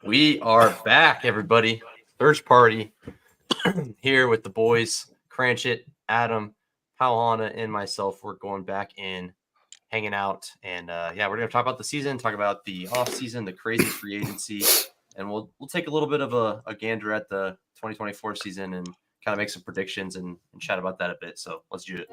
We are back, everybody. Third party here with the boys, Cranchit, Adam, Pauhana, and myself. We're going back in, hanging out, and we're gonna talk about the season, talk about the off season, the crazy free agency, and we'll take a little bit of a gander at the 2024 season and kind of make some predictions and chat about that a bit. So let's do it.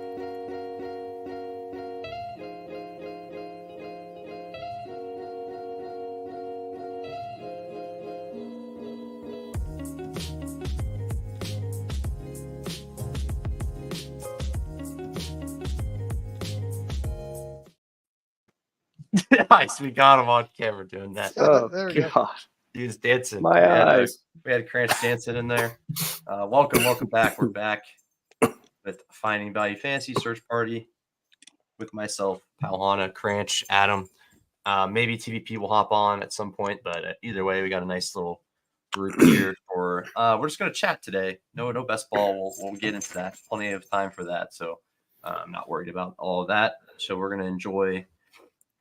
Nice, we got him on camera doing that. Oh, God. Dude's dancing. My eyes. We had Cranch dancing in there. Welcome back. We're back with Finding Value Fantasy Search Party with myself, Pauhana, Cranch, Adam. Maybe TVP will hop on at some point, but either way, we got a nice little group here for. We're just gonna chat today. No best ball. We'll get into that. Plenty of time for that, so I'm not worried about all of that. So we're gonna enjoy.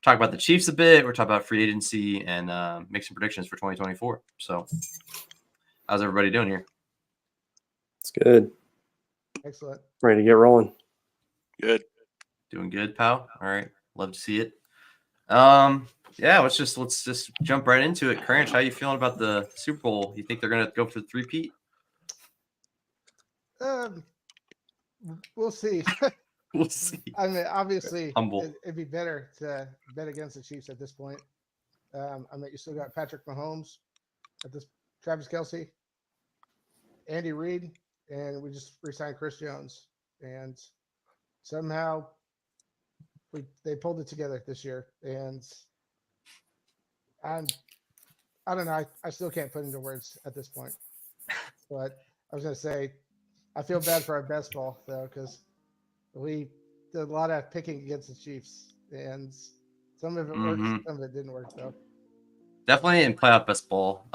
Talk about the Chiefs a bit. We're talking about free agency and make some predictions for 2024. So, how's everybody doing here? It's good. Excellent. Ready to get rolling. Good. Doing good, pal. All right, love to see it. Let's just jump right into it. Cranch, how you feeling about the Super Bowl? You think they're gonna go for the three-peat? We'll see. We'll see. I mean, obviously, Humble. it'd be better to bet against the Chiefs at this point. You still got Patrick Mahomes at this, Travis Kelce, Andy Reid, and we just re-signed Chris Jones. And somehow they pulled it together this year. And I don't know. I still can't put into words at this point. But I was going to say, I feel bad for our best ball, though, because we did a lot of picking against the Chiefs, and some of it worked, some of it didn't work, though. Definitely in playoff best ball.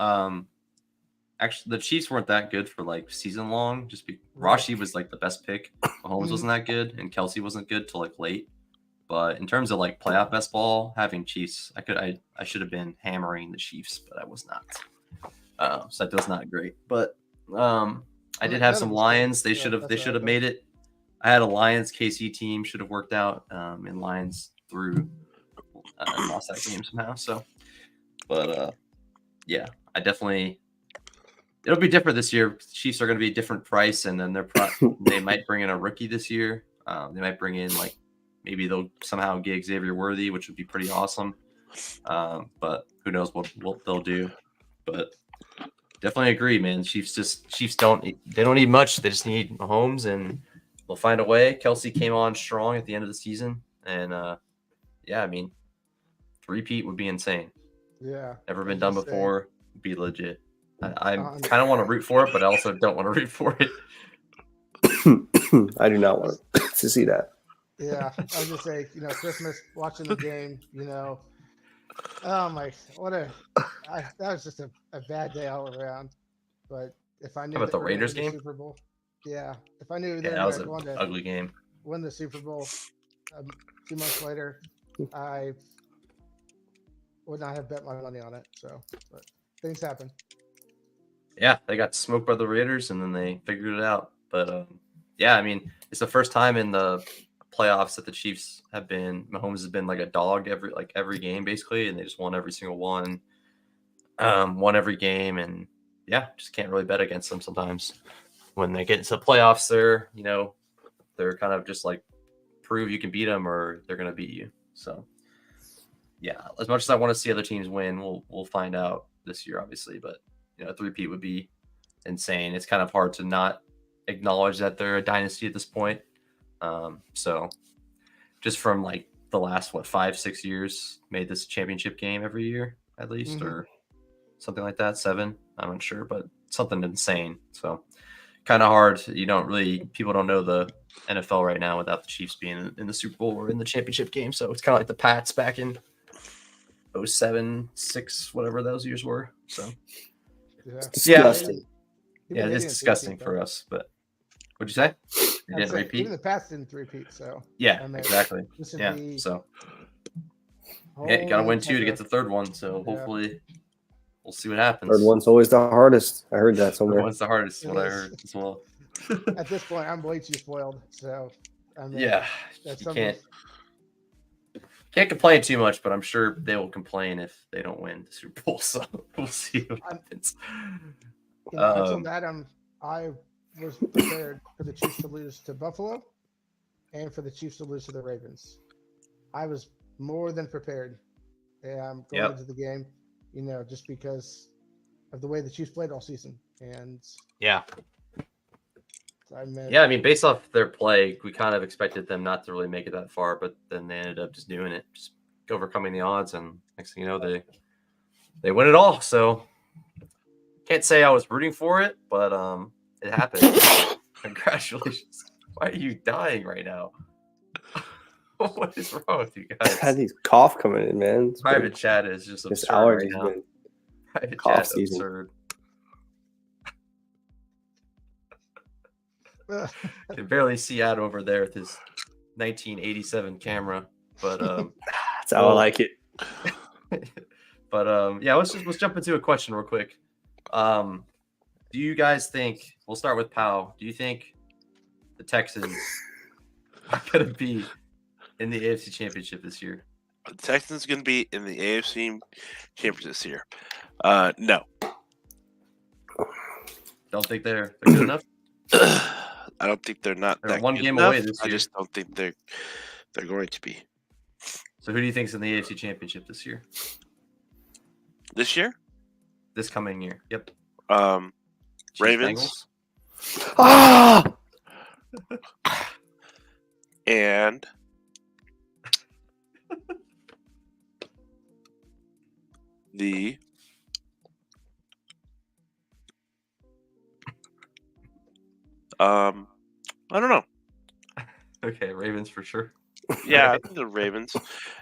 Actually, the Chiefs weren't that good for like season long. Rashi was like the best pick. Mahomes wasn't that good, and Kelce wasn't good till like late. But in terms of like playoff best ball, having Chiefs, I should have been hammering the Chiefs, but I was not. So that was not great. But I did have some Lions. They should have made it. I had a Lions KC team, should have worked out, and Lions threw and lost that game somehow. So, but I definitely. It'll be different this year. Chiefs are going to be a different price, and then they might bring in a rookie this year. They might bring in maybe they'll somehow get Xavier Worthy, which would be pretty awesome. But who knows what they'll do? But definitely agree, man. Chiefs don't need much. They just need Mahomes, and they'll find a way. Kelce came on strong at the end of the season, and three-peat would be insane. Yeah, never been done before. Would be legit. I kind of want to root for it, but I also don't want to root for it. I do not want to see that. Yeah, I was just say, Christmas, watching the game, oh my, that was just a bad day all around. But if I knew about the Raiders game, Super Bowl, if I knew that was an ugly game, win the Super Bowl 2 months later, I would not have bet my money on it. So, but things happen. Yeah, they got smoked by the Raiders, and then they figured it out. But it's the first time in the playoffs that the Chiefs have been. Mahomes has been like a dog every game basically, and they just won every single one. Won every game, and just can't really bet against them sometimes. When they get into the playoffs, they're kind of just like prove you can beat them, or they're gonna beat you. So as much as I want to see other teams win, we'll find out this year, obviously, but. A three-peat would be insane. It's kind of hard to not acknowledge that they're a dynasty at this point. So just from like the last 5-6 years, made this championship game every year at least, or something like that. 7, I'm not sure, but something insane. So kind of hard. People don't know the NFL right now without the Chiefs being in the Super Bowl or in the championship game. So it's kind of like the Pats back in 07, 6, whatever those years were. So. It's disgusting. Yeah, it is disgusting for us. But what'd you say? It didn't repeat. Even the past didn't repeat. So exactly. So got to win 2 to get the third one. So hopefully we'll see what happens. Third one's always the hardest. I heard that Third somewhere. one's the hardest. It What I is. heard as well. At this point, I'm way too spoiled. So, I mean, Yeah, that's you something. can't complain too much, but I'm sure they will complain if they don't win the Super Bowl. So we'll see what happens. I told Adam I was prepared for the Chiefs to lose to Buffalo and for the Chiefs to lose to the Ravens. I was more than prepared going into the game, just because of the way the Chiefs played all season. And yeah. I mean, based off their play, we kind of expected them not to really make it that far, but then they ended up just doing it, just overcoming the odds, and next thing you know, they win it all. So can't say I was rooting for it, but it happened. Congratulations. Why are you dying right now? What is wrong with you guys? I had these cough coming in, man. It's Private chat is just this absurd allergies right now. been Private cough chat season. absurd. Can barely see out over there with his 1987 camera, but that's how I like it. But yeah, let's jump into a question real quick. Do you guys think, we'll start with Powell, do you think the Texans are going to be in the AFC Championship this year? The Texans going to be in the AFC Championship this year? No. Don't think they're good enough? I don't think they're not They're that one good game enough. away this I year. just don't think they're going to be. So who do you think's in the AFC Championship this year? This year? This coming year. Yep. Chiefs, Ravens. Bengals? Ah! And the I don't know. Okay, Ravens for sure. Yeah, I think the Ravens,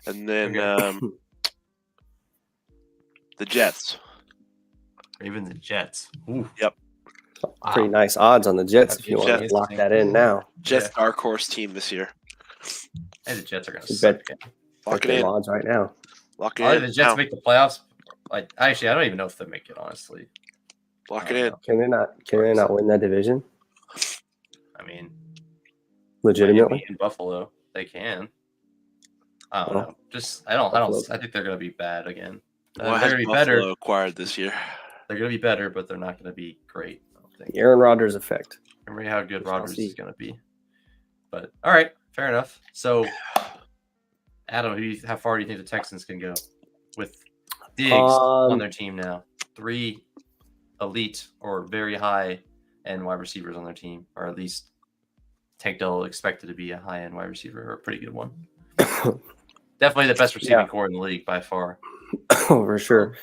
and then the Jets. Ravens and Jets. Ooh. Yep. Wow. Pretty nice odds on the Jets if you want Jets. to lock that in now. Jets dark horse team this year. Hey, the Jets are going to You suck. bet. Lock Check it them in. odds right now. Lock it Why in. did the Jets now. make the playoffs? Like, actually, I don't even know if they make it, honestly. Lock it in. Can they not win that division? I mean, Legitimately? Miami and Buffalo, they can. I don't Well, know. Just I think they're going to be bad again. What They're has going to be Buffalo better. acquired this year? They're going to be better, but they're not going to be great. I don't think. The Aaron Rodgers effect. Remember how good We shall Rodgers see. is going to be. But all right, fair enough. So, Adam, how far do you think the Texans can go with Diggs on their team now? 3 elite or very high end wide receivers on their team, or at least Tank Dell expected to be a high end wide receiver or a pretty good one. Definitely the best receiving core in the league by far. Oh, for sure.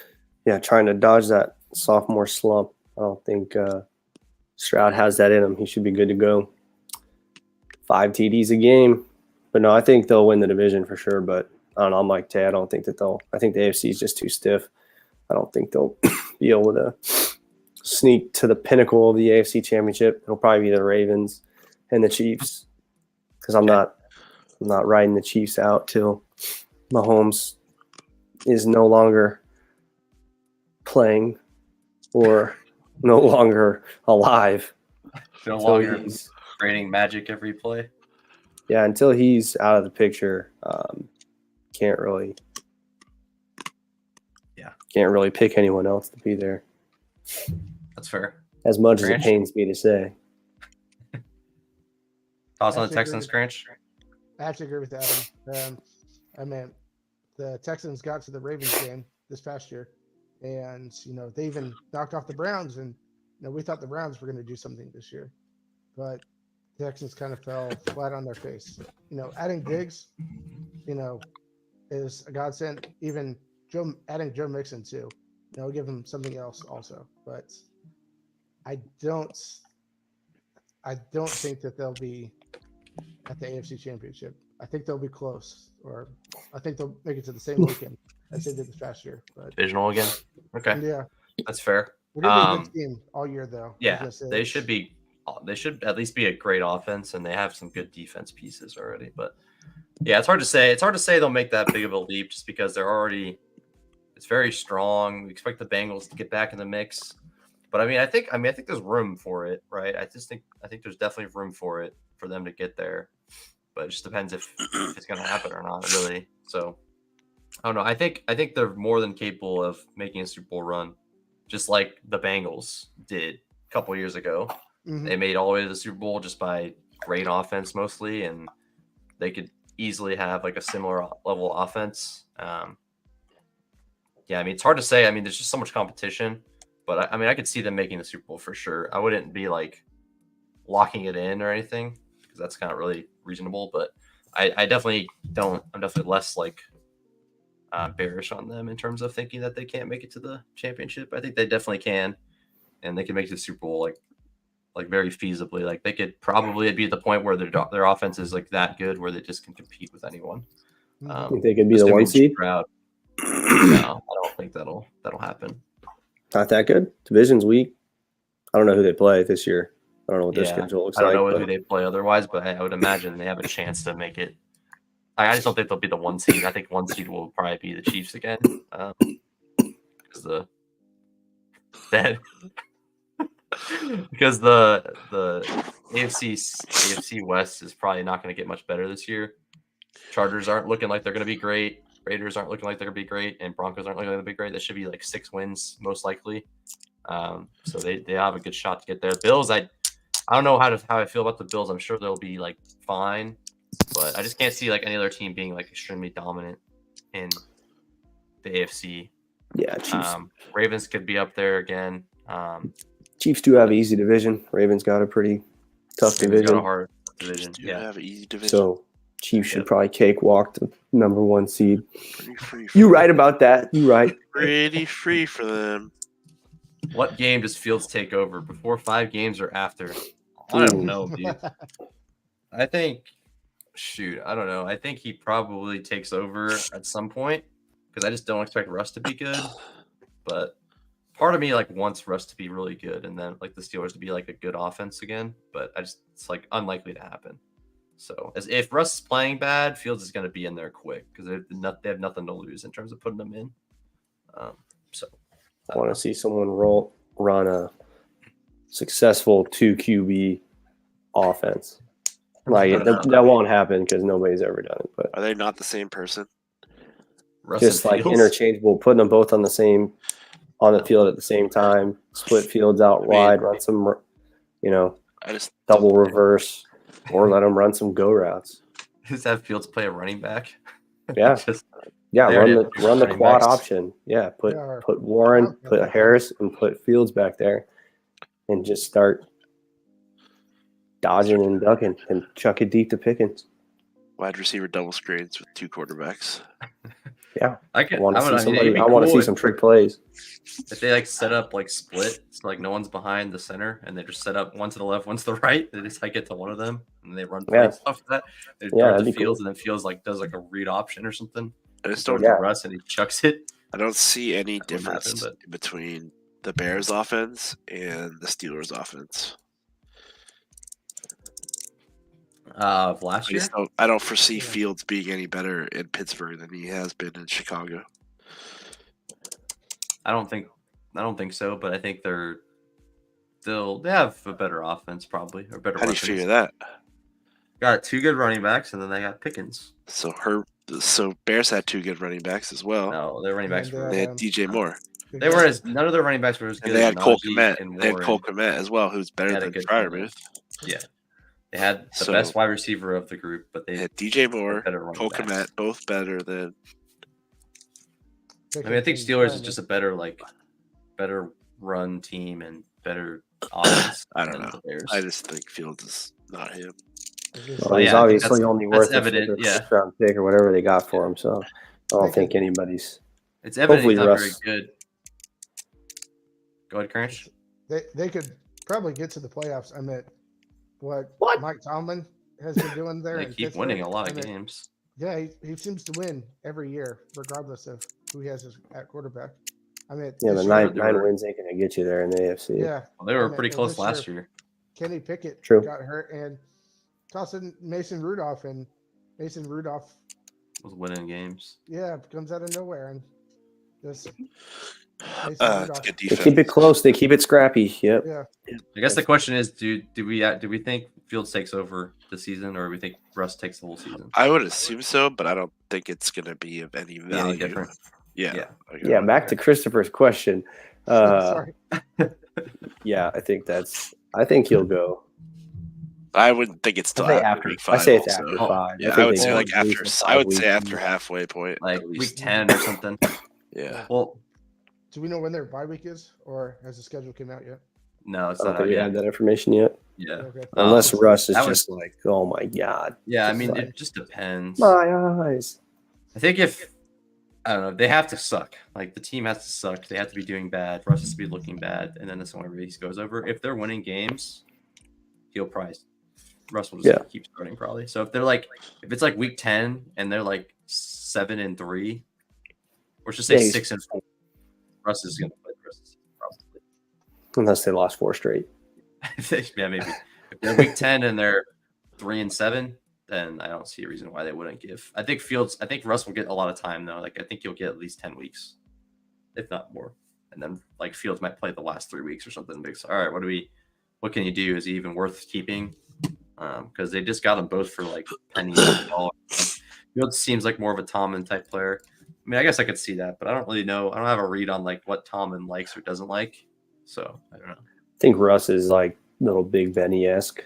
Yeah, trying to dodge that sophomore slump. I don't think Stroud has that in him. He should be good to go. 5 TDs a game. But no, I think they'll win the division for sure. But I don't know. I'm like Tay. I don't think that they'll. I think the AFC is just too stiff. I don't think they'll be able to sneak to the pinnacle of the AFC Championship. It'll probably be the Ravens and the Chiefs, because I'm not riding the Chiefs out till Mahomes is no longer playing or no longer alive. No Until longer he's- creating magic every play. Yeah, until he's out of the picture, can't really pick anyone else to be there. That's fair. As much as Branch? it pains me to say. Thoughts on the Actually Texans, agree Granch? I have to agree with Adam. I mean, the Texans got to the Ravens game this past year, and they even knocked off the Browns, and we thought the Browns were going to do something this year, but the Texans kind of fell flat on their face. Adding Diggs, is a godsend. Even adding Joe Mixon too, give him something else also. But I don't think that they'll be at the AFC Championship. I think they'll be close, or I think they'll make it to the same weekend as they did this past year. But Divisional again? Okay, yeah, that's fair. they're gonna be a good team all year, though. Yeah, they should be. They should at least be a great offense, and they have some good defense pieces already. But yeah, it's hard to say. It's hard to say they'll make that big of a leap just because they're already It's very strong. We expect the Bengals to get back in the mix. But I think there's room for it, right? I think there's definitely room for it for them to get there. But it just depends if it's going to happen or not, really. So I don't know. I think they're more than capable of making a Super Bowl run, just like the Bengals did a couple years ago. Mhm. They made all the way to the Super Bowl just by great offense mostly, and they could easily have like a similar level offense. Yeah, I mean, it's hard to say. I mean, there's just so much competition, but I could see them making the Super Bowl for sure. I wouldn't be like locking it in or anything because that's kind of really reasonable, but I definitely don't. I'm definitely less like bearish on them in terms of thinking that they can't make it to the championship. I think they definitely can, and they can make it to the Super Bowl like very feasibly. Like they could probably be at the point where their offense is like that good where they just can compete with anyone. Mhm. Think they could be the one seed? Stroud. No, I don't think that'll happen. Not that good. Division's weak. I don't know who they play this year. I don't know what their schedule looks I don't like. know who they play otherwise, but I would imagine they have a chance to make it. I just don't think they'll be the one seed. I think one seed will probably be the Chiefs again. Because the AFC West is probably not going to get much better this year. Chargers aren't looking like they're going to be great. Raiders aren't looking like they're going to be great, and Broncos aren't looking like they're going to be great. That should be like 6 wins most likely. So they have a good shot to get there. Bills, I don't know how I feel about the Bills. I'm sure they'll be like fine, but I just can't see like any other team being like extremely dominant in the AFC. Yeah, Chiefs. Ravens could be up there again. Chiefs do have an easy division. Ravens got a pretty tough division. Got a hard division. Do have an easy division. So Chiefs should probably cakewalk the number 1 seed. Pretty free. You right about that. You right. Pretty free for them. What game does Fields take over? Before 5 games or after? I don't know, dude. I think, I don't know. I think he probably takes over at some point because I just don't expect Russ to be good. But part of me like wants Russ to be really good and then like the Steelers to be like a good offense again. But it's like unlikely to happen. So if Russ is playing bad, Fields is going to be in there quick because they have nothing to lose in terms of putting them in. So I want to see someone run a successful 2 QB offense. Like that won't happen because nobody's ever done it. But are they not the same person? Russ just like interchangeable, putting them both on the field at the same time, split fields out wide, run some, double reverse, or let them run some go routes. Just have Fields play a running back. Yeah. Run the quad option. Yeah, put Warren, put Harris, and put Fields back there, and just start dodging and ducking and chuck it deep to Pickens. Wide receiver double screens with 2 quarterbacks. Yeah, I want to see some trick plays. If they like set up like split, so like no one's behind the center, and they just set up one to the left, one to the right. They just like get to one of them, and they run plays off that. They throw it to Fields, and then Fields like does like a read option or something. I just don't. Russ, and he chucks it. I don't see any difference between the Bears' offense and the Steelers' offense. Last year, I don't foresee Fields being any better in Pittsburgh than he has been in Chicago. I don't think so, but I think they have a better offense probably or better. How do you figure that? Got 2 good running backs, and then they got Pickens. So Bears had 2 good running backs as well. No, their running backs they had DJ Moore. They weren't none of their running backs were as good. And they had Cole Kmet. They had Cole Kmet as well, who's better than Freiermuth. Yeah. They had the best wide receiver of the group, but they had DJ Moore, Cole Kmet, both better than. I think Steelers is just a better run team and better offense. I don't know. I just think Fields is not him. Well, he's obviously only worth evident, first round pick or whatever they got for him. So I don't think anybody's. It's evident he's not very good. Go ahead, Crunch. They could probably get to the playoffs. I mean, what Mike Tomlin has been doing there. They keep winning a lot of games. Yeah, he seems to win every year, regardless of who he has at quarterback. I mean, the 9 wins ain't going to get you there in the AFC. Yeah, they were pretty close last year. Kenny Pickett got hurt, and tossing Mason Rudolph, and Mason Rudolph was winning games. Yeah, comes out of nowhere, and Just It's good They defense. keep it close. They keep it scrappy. Yep. yeah. I guess the question is, do we think Fields takes over the season, or do we think Russ takes the whole season? I would assume so, but I don't think it's going to be of any Be any value. different? Yeah. Yeah. Okay. Yeah. Back to Christopher's question. Sorry. Yeah, I think he'll go. I wouldn't think it's I till say after after. week I 5. say it's also. after 5. Yeah, think I would they say go like at least after. for I 5 would say weeks. after halfway point. Like at week least. 10 or something. Yeah. Well, Do we know when their bye week is, or has the schedule came out yet? no, it's I don't not think out we yet. have that information yet. Yeah. Okay. Unless Russ is that just like, oh my God. Yeah, I Just mean, like, it just depends. my eyes. I think if I don't know, they have to suck. Like the team has to suck. They have to be doing bad. Russ has to be looking bad, and then that's when everybody goes over. If they're winning games, he'll probably Russ will just keep starting probably. So if it's like week 10 and they're like 7-3, or just say 6-4, Russ is gonna play the rest of the season probably. Unless they lost 4 straight. Yeah, maybe. If they're week 10 and they're 3-7, then I don't see a reason why they wouldn't give. I think Russ will get a lot of time though. Like I think he'll get at least 10 weeks, if not more. And then like Fields might play the last 3 weeks or something big. So, all right, what can you do? Is he even worth keeping? Because they just got them both for like pennies. Fields seems like more of a Tomlin type player. I mean, I guess I could see that, but I don't really know. I don't have a read on like what Tomlin likes or doesn't like. So I don't know. I think Russ is like little Big Benny-esque.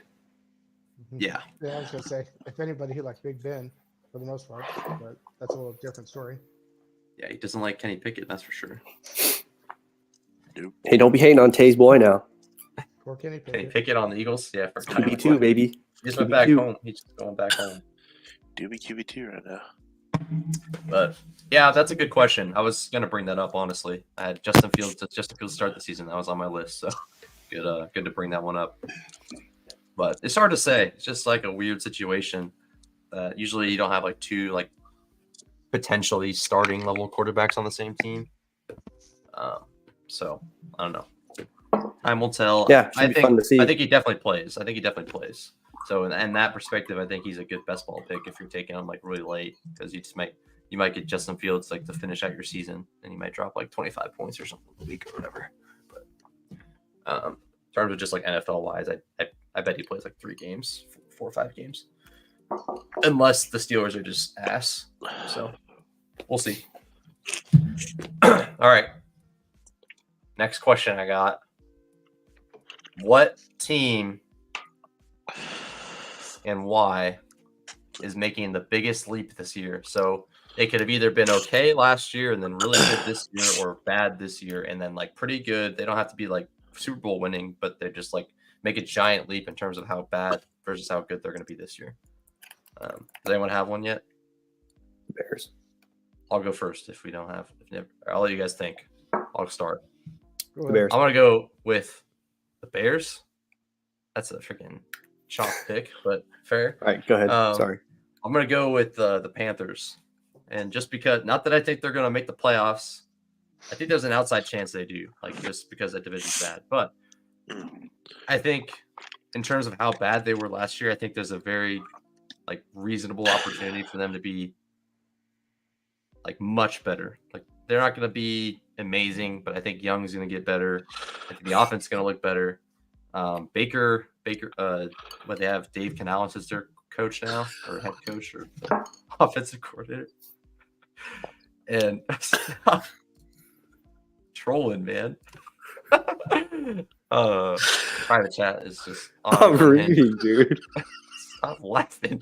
Yeah. Yeah, I was gonna say if anybody, he likes Big Ben for the most part, but that's a little different story. Yeah, he doesn't like Kenny Pickett, that's for sure. Hey, don't be hating on Tay's boy now. Poor Kenny Kenny Pickett. Pickett on the Eagles, yeah. For QB2, baby. He just went back home. He's just going back home. Do be QB2 right now. But yeah, that's a good question. I was gonna bring that up honestly. I had Justin Fields to start the season. That was on my list, so good to bring that one up. But it's hard to say. It's just like a weird situation. Usually you don't have like 2 like potentially starting level quarterbacks on the same team. So I don't know. Time will tell. Yeah, I think he definitely plays. So in that perspective, I think he's a good best ball pick if you're taking him like really late, because you might get Justin Fields like to finish out your season, and you might drop like 25 points or something a week or whatever. But in terms of just like NFL wise, I bet he plays like 3 games, 4 or 5 games, unless the Steelers are just ass. So we'll see. All right. Next question I got. What team and why is making the biggest leap this year? So they could have either been okay last year and then really good this year, or bad this year and then like pretty good. They don't have to be like Super Bowl winning, but they're just like make a giant leap in terms of how bad versus how good they're going to be this year. Does anyone have one yet? Bears. I'll go first if we don't have. I'll let you guys think. I'll start. Go The ahead. Bears. I'm gonna go with the Bears. That's a freaking chalk pick, but fair. All right, go ahead. Sorry. I'm gonna go with the Panthers, and just because, not that I think they're gonna make the playoffs, I think there's an outside chance they do, like just because that division's bad. But I think in terms of how bad they were last year, I think there's a very like reasonable opportunity for them to be like much better. Like they're not gonna be amazing, but I think Young's going to get better. I think the offense is going to look better. Baker, what they have, Dave Canales as their coach now, or head coach, or offensive coordinator. And trolling, man. Private chat is just I'm reading, dude. Stop laughing.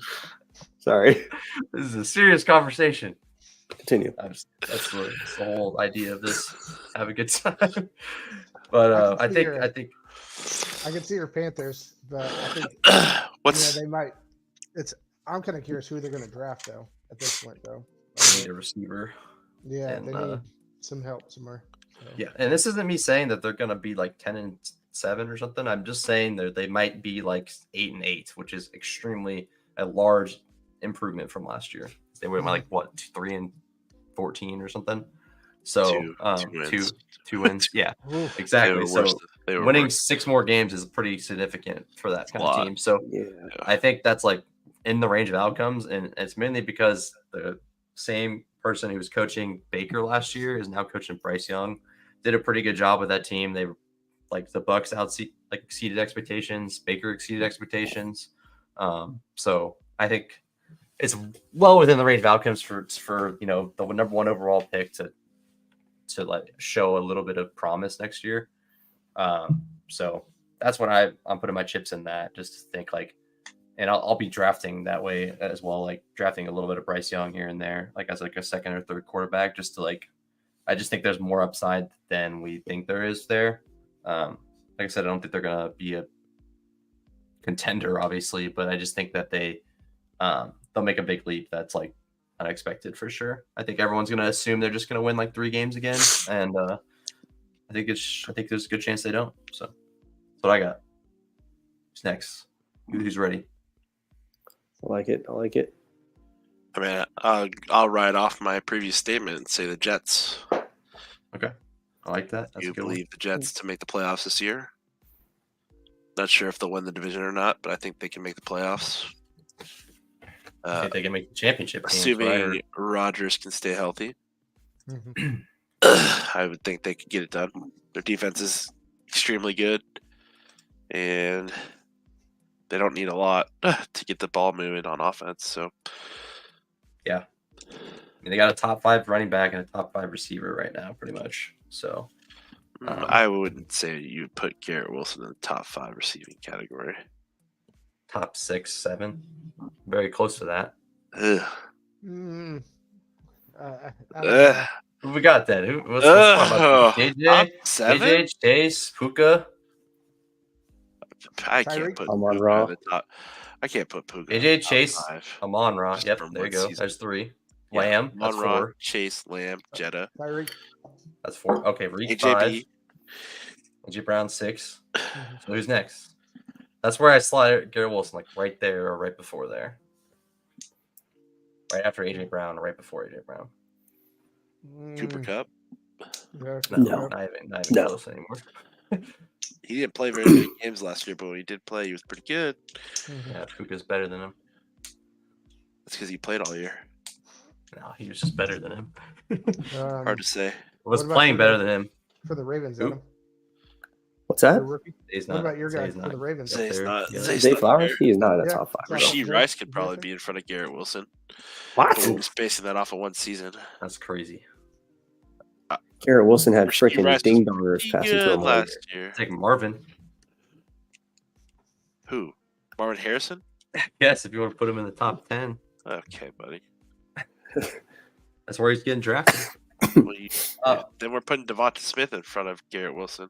Sorry. This is a serious conversation. Continue. That's the whole idea of this. Have a good time. But I think I can see your Panthers, but I think they might. I'm kind of curious who they're going to draft though. At this point, though, they need a receiver. Yeah, and, they need some help somewhere. So. Yeah, and this isn't me saying that they're going to be like 10-7 or something. I'm just saying that they might be like 8-8, which is extremely a large improvement from last year. They went like what 3-14 or something. So two wins. Yeah, exactly. So winning 6 more games is pretty significant for that kind of team. So I think that's like in the range of outcomes, and it's mainly because the same person who was coaching Baker last year is now coaching Bryce Young. Did a pretty good job with that team. They like the Bucks exceeded expectations. Baker exceeded expectations. So I think it's well within the range of outcomes for the number one overall pick to like show a little bit of promise next year. So that's when I'm putting my chips in that, just to think like, and I'll be drafting that way as well, like drafting a little bit of Bryce Young here and there, like as like a second or third quarterback, just to like, I just think there's more upside than we think there is there. Like I said, I don't think they're gonna be a contender, obviously, but I just think that they'll make a big leap that's like unexpected for sure. I think everyone's gonna assume they're just gonna win like 3 games again, and I think there's a good chance they don't. So that's what I got. Who's next? Who's ready? I like it. I mean, I'll write off my previous statement and say the Jets. Okay, I like that. That's You a good one. believe the Jets to make the playoffs this year? Not sure if they'll win the division or not, but I think they can make the playoffs. I think they can make the championship games, Assuming right? Rodgers can stay healthy, Mhm. I would think they could get it done. Their defense is extremely good, and they don't need a lot to get the ball moving on offense. So, Yeah. I mean, they got a top 5 running back and a top 5 receiver right now, pretty much. So I wouldn't say you would put Garrett Wilson in the top 5 receiving category. top 6, 7, very close to that. Ugh. Mm. I don't Ugh. know. Who we got then? Let's talk about Top JJ, 7? JJ, Chase, Puka. I Tyreek? can't put Amon Puka Ra. in the top. I can't put Puka in AJ, the top Chase, 5. Amon-Ra. Just Yep, from there you one go. season. There's 3. Yeah, Lamb, that's Amon Ra, 4. Chase, Lamb, Jetta, Tyreek. That's 4. Okay, Reek 5. AJB. AJ Brown 6. Mhm. So who's next? That's where I slide Garrett Wilson, like right there or right before there. Right after AJ Brown or right before AJ Brown. Cooper Mm. Cup. Yeah, No. Not even No. close anymore. He didn't play very many games last year, but when he did play, he was pretty good. Mhm. Yeah, Puka's better than him. That's because he played all year. No, he was just better than him. Hard to say. Was What about playing for better the- than him. For the Ravens, Who? Adam. What's that? Your rookie. He's What not. about your say guy he's for not. the Ravens? Say he's there. not. Yeah. Say he's Zay not Flowers? there. He's not in the Yeah. top 5. Yeah. Rasheed Yeah. Rice could Yeah. probably be in front of Garrett Wilson. What? But we're just basing that off of one season. That's crazy. Garrett Wilson had Rasheed freaking Rice was ding dongers pretty passing to good him all year. last year. Take Marvin. Who? Marvin Harrison? Yes, if you want to put him in the top 10. Okay, buddy. That's where he's getting drafted. Well, then we're putting Devonta Smith in front of Garrett Wilson.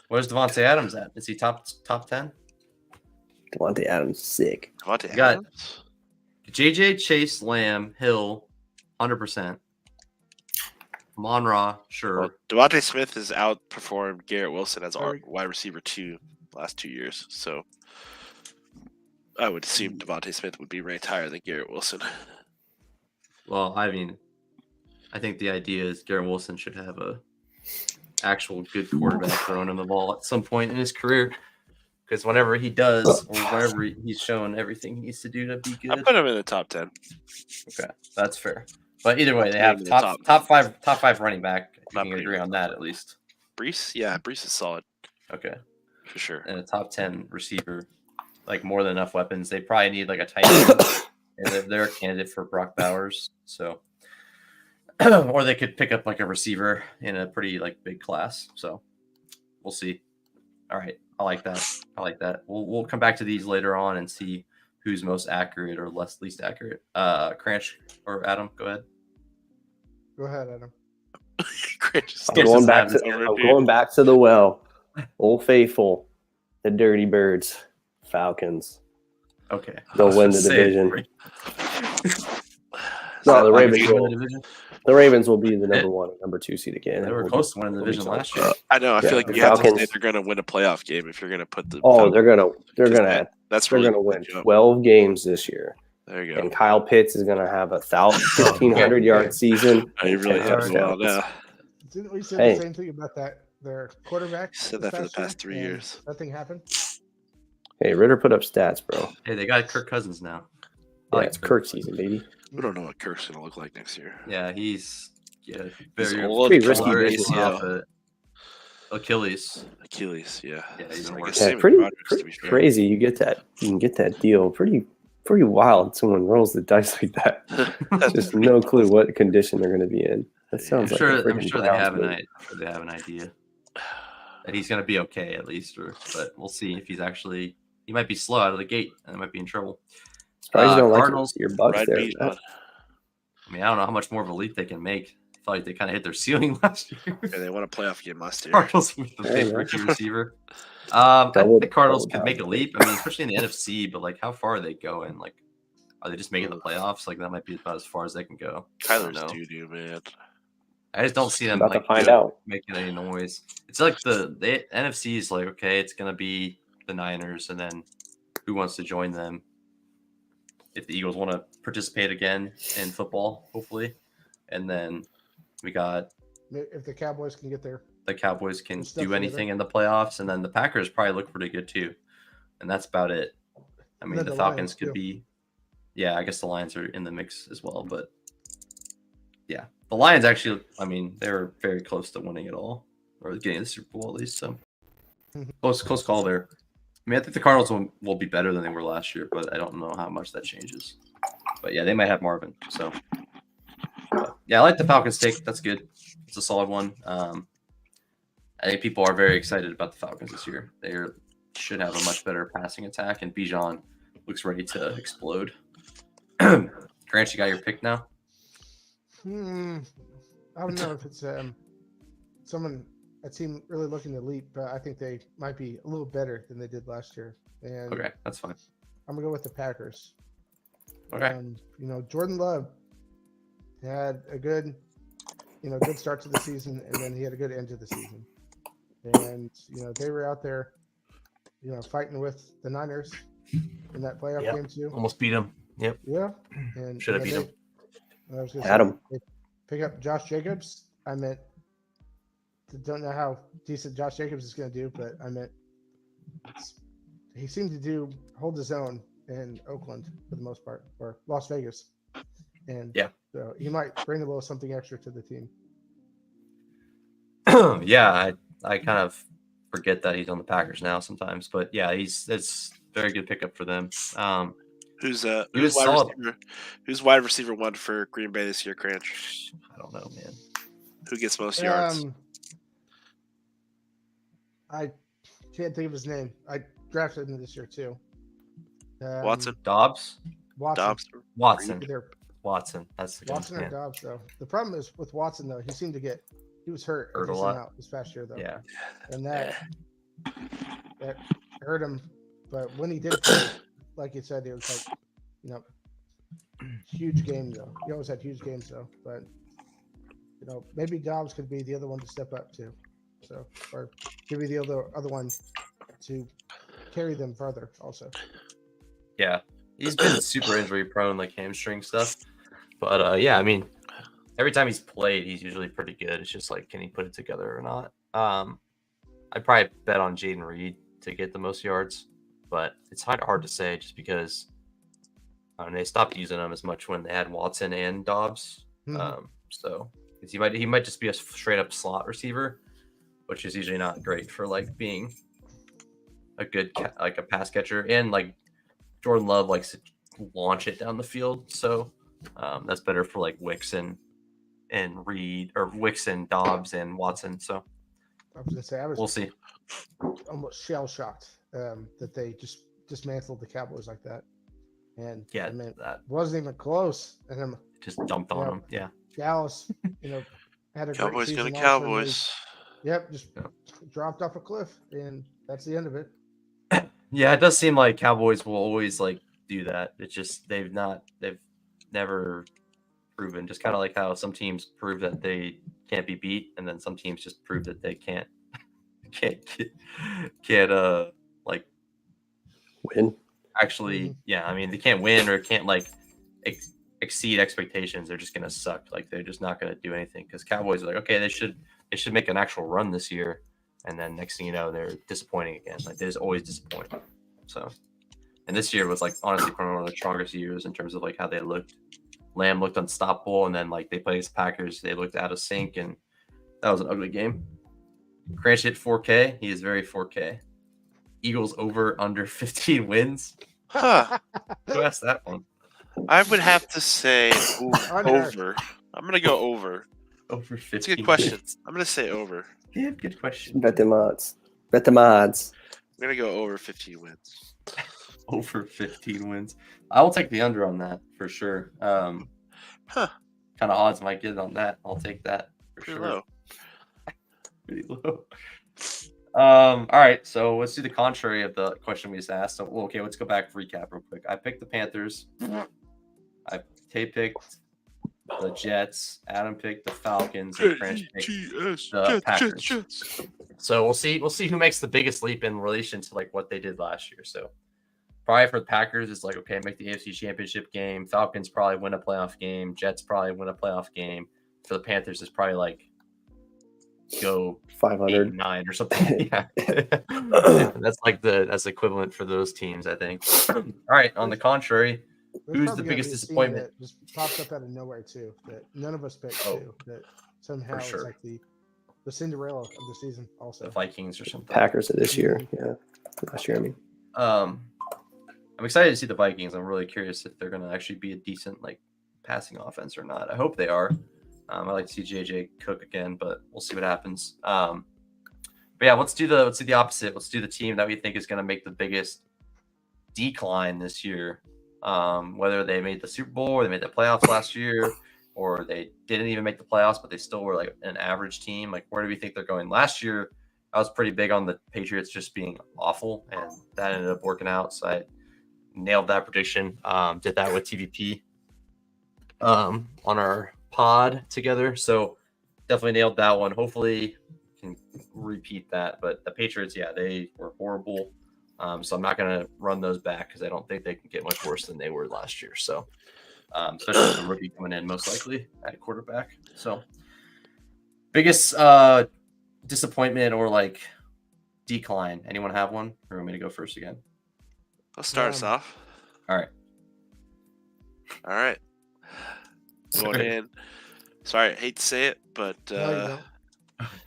Where's Devontae Adams at? Is he top 10? Devontae Adams is sick. Devonta You got- Adams? JJ, Chase, Lamb, Hill, 100%. Monra, sure. Well, Devonta Smith has outperformed Garrett Wilson as our Tyreek. wide receiver 2 last 2 years. So I would assume Devonta Smith would be ranked higher than Garrett Wilson. Well, I mean, I think the idea is Garrett Wilson should have a actual good quarterback throwing him the ball at some point in his career. Because whenever he does, or whenever he's shown everything he needs to do to be I good, put him in the top 10. okay, that's fair. But either way, they Maybe have the top five running back. If you Not can putting agree him on in that at least. Brees? Yeah, Brees is solid Okay, for sure. and a top 10 receiver, like more than enough weapons. They probably need like a tight end, and they're a candidate for Brock Bowers. So, or they could pick up like a receiver in a pretty like big class. So, we'll see. All right, I like that. We'll come back to these later on and see who's most accurate or least accurate. Cranch or Adam, go ahead. Go ahead, Adam. I'm going back to over, I'm dude. going back to the well. Old Faithful, the Dirty Birds, Falcons. Okay, They'll win the division. No, the Ravens will. The Ravens will be the number 1 and number 2 seed again. They were close to winning the division last year. I know. I Yeah, feel like the you have to say Falcons- they're going to win a playoff game if you're going to put the. Oh, Falcons. they're gonna That's they're really gonna win good job. 12 games this year, There you go. and Kyle Pitts is gonna have 1,500 yard season. Oh, he really and 10 has well touchdowns. now. Didn't we say Hey. the same thing about their quarterback? Said this that for the year, past 3 and years. Nothing happened. Hey, Ritter put up stats, bro. Hey, they got Kirk Cousins now. I Yeah, like it's Kirk season, baby. We don't know what Kirk's gonna look like next year. Yeah, he's He's very old. Pretty risky torn business. ACL. Achilles. Achilles, yeah. Yeah, even So I worse. guess Yeah, same with pretty Rodgers, to be fair. crazy. You can get that deal. Pretty wild. Someone rolls the dice like that. Just no clue what condition they're going to be in. That sounds I'm like a sure. I'm freaking sure they Browns have move. I'm sure they have an idea that he's going to be okay at least, but we'll see if he's actually. He might be slow out of the gate and might be in trouble. Surprised you don't Cardinals. like your Bucks Ride there. beat, bud. I mean, I don't know how much more of a leap they can make. I feel like they kind of hit their ceiling last year. Yeah, they won a playoff game last year. Cardinals with the Yeah, big man. rookie receiver. I think Double- the Cardinals double could make a down. leap. I mean, especially in the NFC. But like, how far are they going? Like, are they just making the playoffs? Like, that might be about as far as they can go. I don't Kyler's know. doo-doo, man. I just don't see them About to like find out. making any noise. It's like the NFC is like, okay, it's gonna be the Niners, and then who wants to join them? If the Eagles want to participate again in football, hopefully, and then we got If the Cowboys can get there. the Cowboys can Put stuff do anything in the playoffs, and then the Packers probably look pretty good too, and that's about it. I mean, then the the Falcons Lions, could too. be, yeah, I guess the Lions are in the mix as well, but yeah, the Lions actually, I mean, they were very close to winning it all or getting the Super Bowl at least, so close call there. I mean, I think the Cardinals will be better than they were last year, but I don't know how much that changes. But yeah, they might have Marvin. So yeah, I like the Falcons take. That's good. It's a solid one. I think people are very excited about the Falcons this year. They should have a much better passing attack, and Bijan looks ready to explode. Grant, you got your pick now? I don't know if it's someone a team really looking to leap, but I think they might be a little better than they did last year. And Okay, that's fine. I'm gonna go with the Packers. Okay. Jordan Love had a good start to the season, and then he had a good end to the season. And they were out there, fighting with the Niners in that playoff game too. Almost beat him. Yep. Yeah, and Should have beat him. I was gonna Had say, him. they pick up Josh Jacobs. I meant, don't know how decent Josh Jacobs is going to do, but I meant he seemed to hold his own in Oakland for the most part, or Las Vegas, and so he might bring a little something extra to the team. Yeah, I kind of forget that he's on the Packers now sometimes, but yeah, it's very good pickup for them. Who's was wide solid. receiver? Who's wide receiver one for Green Bay this year, Cranch? I don't know, man. Who gets most yards? I can't think of his name. I drafted him this year too. Watson. Dobbs. Dobbs. Watson. Either Watson. That's the Watson or Dobbs, though. The problem is with Watson, though, he was hurt a decent lot. out this past year, though. Yeah. And that hurt him. But when he did play, like you said, it was like, huge game, though. He always had huge games, though. But, maybe Dobbs could be the other one to step up, too. So, or could be the other one to carry them further, also. Yeah. He's been super injury prone, like hamstring stuff. But yeah, I mean, every time he's played, he's usually pretty good. It's just like, can he put it together or not? I'd probably bet on Jaden Reed to get the most yards, but it's hard to say just because they stopped using him as much when they had Watson and Dobbs. So he might just be a straight up slot receiver, which is usually not great for like being a good like a pass catcher, and like Jordan Love likes to launch it down the field, so that's better for like Wicks and Reed, or Wicks and Dobbs and Watson. So I was gonna say we'll see. Almost shell shocked that they just dismantled the Cowboys like that, and Yeah, I mean, that wasn't even close. And then just dumped on him. Yeah, Dallas, had a Cowboys great gonna season. Cowboys. Just dropped off a cliff, and that's the end of it. yeah. It does seem like Cowboys will always like do that. It's just they've never proven. Just kind of like how some teams prove that they can't be beat, and then some teams just prove that they can't like Win. actually. Yeah, I mean they can't win or can't like exceed expectations. They're just gonna suck. Like they're just not gonna do anything, because Cowboys are like, okay, they should make an actual run this year, and then next thing you know, they're disappointing again. Like they just always disappoint. So, and this year was like honestly probably one of the strongest years in terms of like how they looked. Lamb looked unstoppable, and then like they played against the Packers, they looked out of sync, and that was an ugly game. Crash hit 4K. He is very 4K. Eagles over under 15 wins. Huh. Who asked that one? I would have to say Under. over. I'm gonna go over. Over 15. It's a good question. Wins. I'm gonna say over. Yeah, good question. Bet them odds. Bet them odds. I'm gonna go over 15 wins. Over 15 wins. I will take the under on that for sure. Huh. Kind of odds might get on that. I'll take that for Pretty sure. low. Pretty low. All right, so let's do the contrary of the question we just asked. So, well, okay, let's go back recap real quick. I picked the Panthers. Tay picked the Jets. Adam picked the Falcons. And French picked the Packers. So we'll see who makes the biggest leap in relation to like what they did last year. So probably for the Packers, it's like, okay, make the AFC Championship game. Falcons probably win a playoff game. Jets probably win a playoff game. For the Panthers, it's probably like go 500. 8-9 or something. Yeah. That's like that's equivalent for those teams, I think. All right. On the contrary, There's who's probably the gonna biggest be a team disappointment? that just pops up out of nowhere too. That none of us picked Oh, too. That somehow sure. it's like the Cinderella of the season. Also, The Vikings or something. Packers of this year. Yeah. Last year, I mean. I'm excited to see the Vikings. I'm really curious if they're going to actually be a decent like passing offense or not. I hope they are. I like to see JJ cook again, but we'll see what happens. But yeah, let's do the opposite. Let's do the team that we think is going to make the biggest decline this year. Whether they made the Super Bowl or they made the playoffs last year, or they didn't even make the playoffs, but they still were like an average team. Like, where do we think they're going? Last year, I was pretty big on the Patriots just being awful, and that ended up working out. So I nailed that prediction. Did that with TVP on our pod together. So definitely nailed that one. Hopefully can repeat that. But the Patriots, yeah, they were horrible. So I'm not going to run those back because I don't think they can get much worse than they were last year. So especially with the rookie coming in most likely at quarterback. So biggest disappointment or like decline. Anyone have one? Or want me to go first again? I'll start us off. All right. All right. Going in. Sorry, I hate to say it, but No, you don't.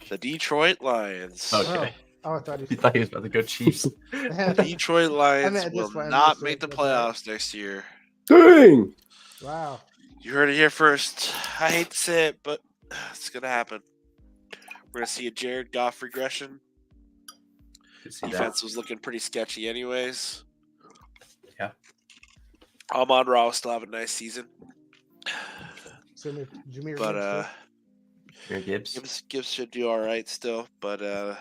the Detroit Lions. Okay. Oh, I thought You thought he was about to go Chiefs. The Detroit Lions meant will this one, not just make the like that. playoffs next year. Dang! Wow. You heard it here first. I hate to say it, but it's going to happen. We're going to see a Jared Goff regression. Could see that. Defense was looking pretty sketchy anyways. Yeah. Amon Ra will still have a nice season. Jameer But Gibbs. Gibbs should do all right still, but yeah,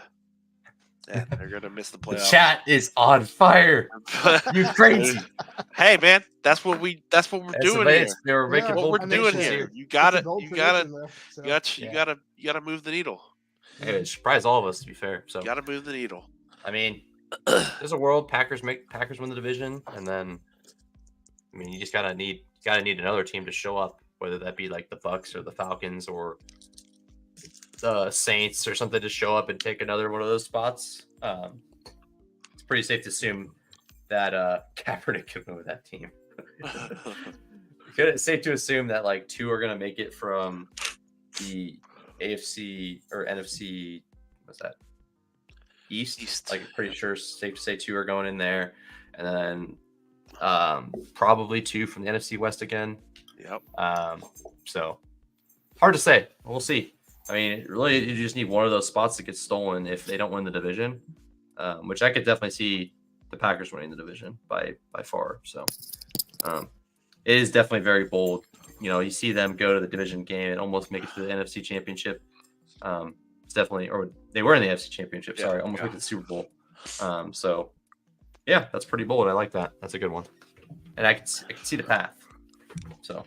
they're gonna miss the The playoffs. chat is on fire. You crazy. Hey man, that's what we're That's doing here. They were making Yeah, What bold we're I mean, doing predictions here. shit. You It's a gotta bold you gotta prediction, though, so. you Yeah. gotta move the needle. Hey, it surprised all of us, to be fair. So You gotta move the needle. I mean, there's a world Packers win the division, and then I mean you just gotta need another team to show up, whether that be like the Bucks or the Falcons or the Saints or something to show up and take another one of those spots. It's pretty safe to assume that Kaepernick could win with that team. It's safe to assume that like two are gonna make it from the AFC or NFC. What's that? East. Like pretty sure safe to say two are going in there, and then probably two from the NFC West again. Yep. So hard to say. We'll see. I mean, really, you just need one of those spots to get stolen if they don't win the division, which I could definitely see the Packers winning the division by far. So it is definitely very bold. You know, you see them go to the division game and almost make it to the NFC Championship. It's definitely, or they were in the NFC Championship. Sorry, almost make it to the Super Bowl. So yeah, that's pretty bold. I like that. That's a good one, and I can see the path. So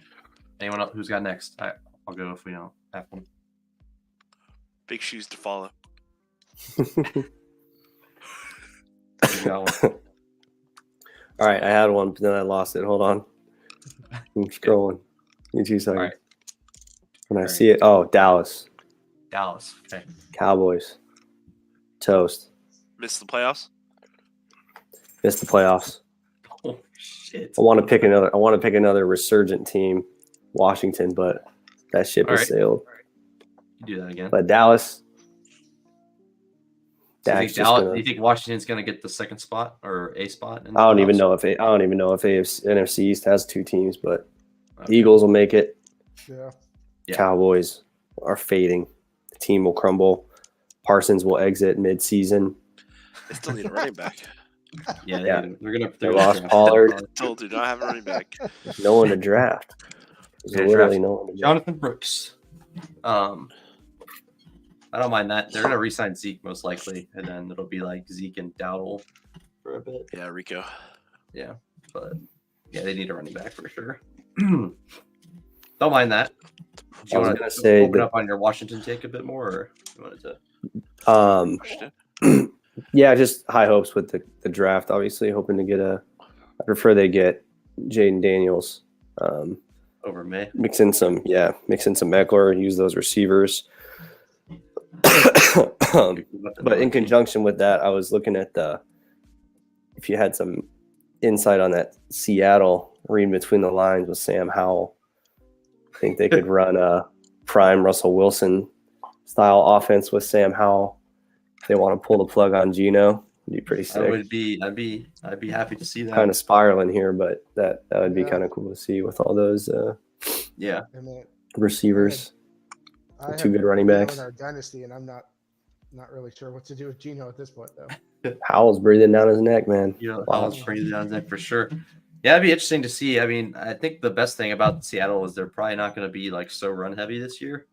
anyone else who's got next? I'll go if we don't have one. Big shoes to follow. You got one. All right, I had one, but then I lost it. Hold on. I'm scrolling. Give me 2 seconds. All right. When I All see it, oh, Dallas. Dallas. Okay. Cowboys. Toast. Miss the playoffs. Missed the playoffs. Oh shit. I want to pick another resurgent team. Washington, but that ship All has right. sailed. You do that again. But Dallas, Do you Dak's think, just do gonna. you think Washington's going to get the second spot or a spot? In the I don't even playoffs? know if NFC East has two teams, but Okay. Eagles will make it. Yeah. Yeah. Cowboys are fading. The team will crumble. Parsons will exit mid-season. They still need a running back. Yeah, Yeah. they're gonna. They They're lost gonna Pollard. Still do not have a running back. There's no one to draft. There's Gonna literally draft no one to draft. Jonathan Brooks. I don't mind that. They're gonna re-sign Zeke most likely, and then it'll be like Zeke and Dowdle for a bit. Yeah, Rico. Yeah, but yeah, they need a running back for sure. Don't mind that. Do you I was want gonna to say open that- up on your Washington take a bit more, or you wanted to? Yeah, just high hopes with the draft. Obviously, hoping to get I prefer they get Jaden Daniels. Over May. Mix in some Eckler. Use those receivers. But in conjunction with that, I was looking at if you had some insight on that Seattle reading between the lines with Sam Howell. I think they could run a prime Russell Wilson style offense with Sam Howell. If they want to pull the plug on Geno, it'd be pretty sick. I'd be happy to see that. Kind of spiraling here, but that would be Yeah. kind of cool to see with all those Yeah. I mean, receivers. I Two good have running Geno backs. in our dynasty, and I'm not really sure what to do with Geno at this point, though. Howell's breathing down his neck, man. You know, Wow. I was crazy on that for sure. Yeah, it'd be interesting to see. I mean, I think the best thing about Seattle is they're probably not going to be like so run heavy this year.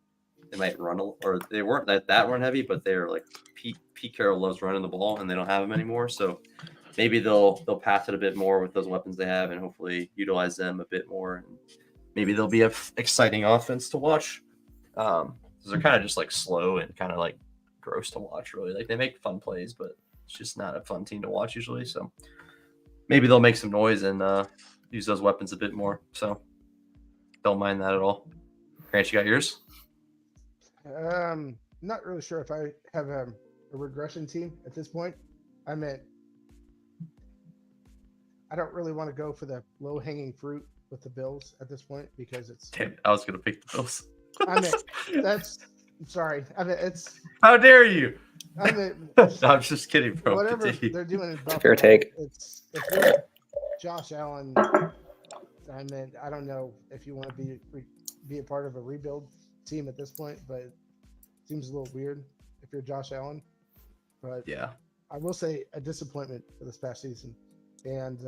They might run, or they weren't that run heavy, but they're like Pete Carroll loves running the ball, and they don't have him anymore. So maybe they'll pass it a bit more with those weapons they have, and hopefully utilize them a bit more. And maybe they'll be an exciting offense to watch. Because they're kind of just like slow and kind of like gross to watch. Really, like they make fun plays, but it's just not a fun team to watch usually. So maybe they'll make some noise and use those weapons a bit more. So don't mind that at all. Grant, you got yours? Not really sure if I have a regression team at this point. I mean, I don't really want to go for the low hanging fruit with the Bills at this point because it's. Damn, I was gonna pick the Bills. I mean, I'm sorry. I mean, it's. How dare you? I mean, No, I'm just kidding, bro. whatever Continue. they're doing in Buffalo, Fair take. It's with Josh Allen. I mean, I don't know if you want to be a part of a rebuild team at this point, but it seems a little weird if you're Josh Allen. But Yeah, I will say a disappointment for this past season, and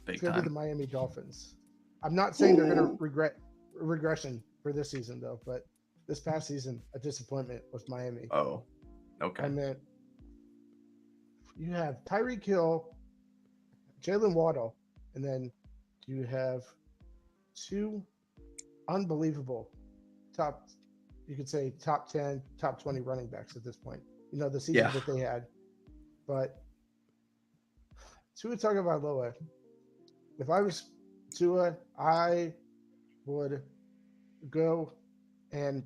big it's going to be the time. Miami Dolphins. I'm not saying they're going to regret regression for this season though, but this past season a disappointment with Miami. Oh, okay. I mean, you have Tyreek Hill, Jalen Waddle, and then you have two unbelievable you could say top 10, top 20 running backs at this point. You know, the season Yeah. that they had. But Tua Tagovailoa, if I was Tua, I would go and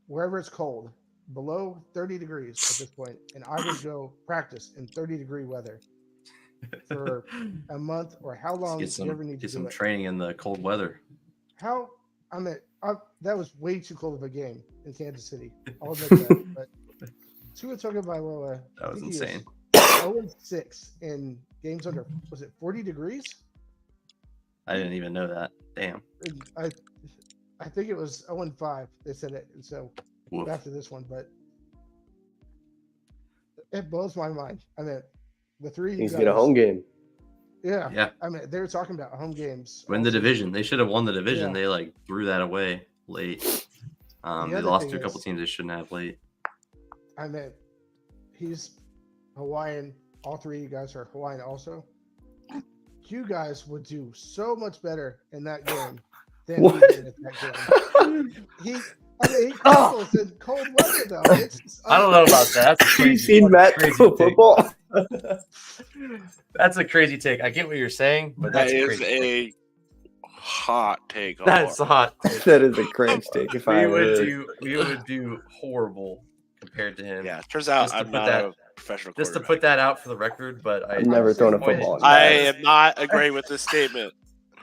wherever it's cold, below 30 degrees at this point, and I would go practice in 30-degree weather for a month or how long Get you ever need to get do some it. training in the cold weather. That was way too cold of a game in Kansas City. I'll admit that. But Tua Tagovailoa, That was insane. 0-6 in games under, was it 40 degrees? I didn't even know that. Damn. I think it was 0-5. They said it. And so Woof. after this one, but it blows my mind. I mean, the three of you He's guys, get a home game. Yeah. Yeah. I mean, they were talking about home games. Win all the season. division. They should have won the division. Yeah. They like threw that away late. They other lost thing to a couple is- teams they shouldn't have late. I mean, he's Hawaiian. All three of you guys are Hawaiian also. You guys would do so much better in that game than What? he did at that game. He crumbles in cold weather though. It's I don't know about that. That's a Have you crazy, seen Matt crazy throw take. football? That's a crazy take. I get what you're saying, but That that's is crazy take. a hot take. That's hot. That is a cringe take. If I We would ever- do horrible compared to him. Yeah, turns out Just to I'm put not that- a professional Just to quarterback. put that out for the record, but I've never thrown a football. I am not agreeing with this statement.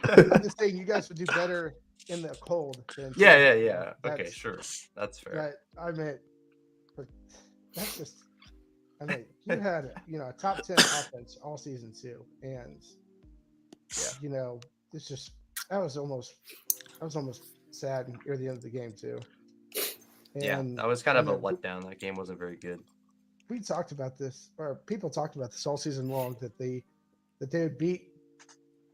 I'm just saying you guys would do better in the cold than Yeah. Okay, That's sure. That's fair. that I meant, but that's just. I mean, you had a top 10 offense all season too, and it's just that was almost sad near the end of the game too. Yeah, And that was kind of a letdown. That game wasn't very good. we talked about this, or people talked about this all season long, that they would beat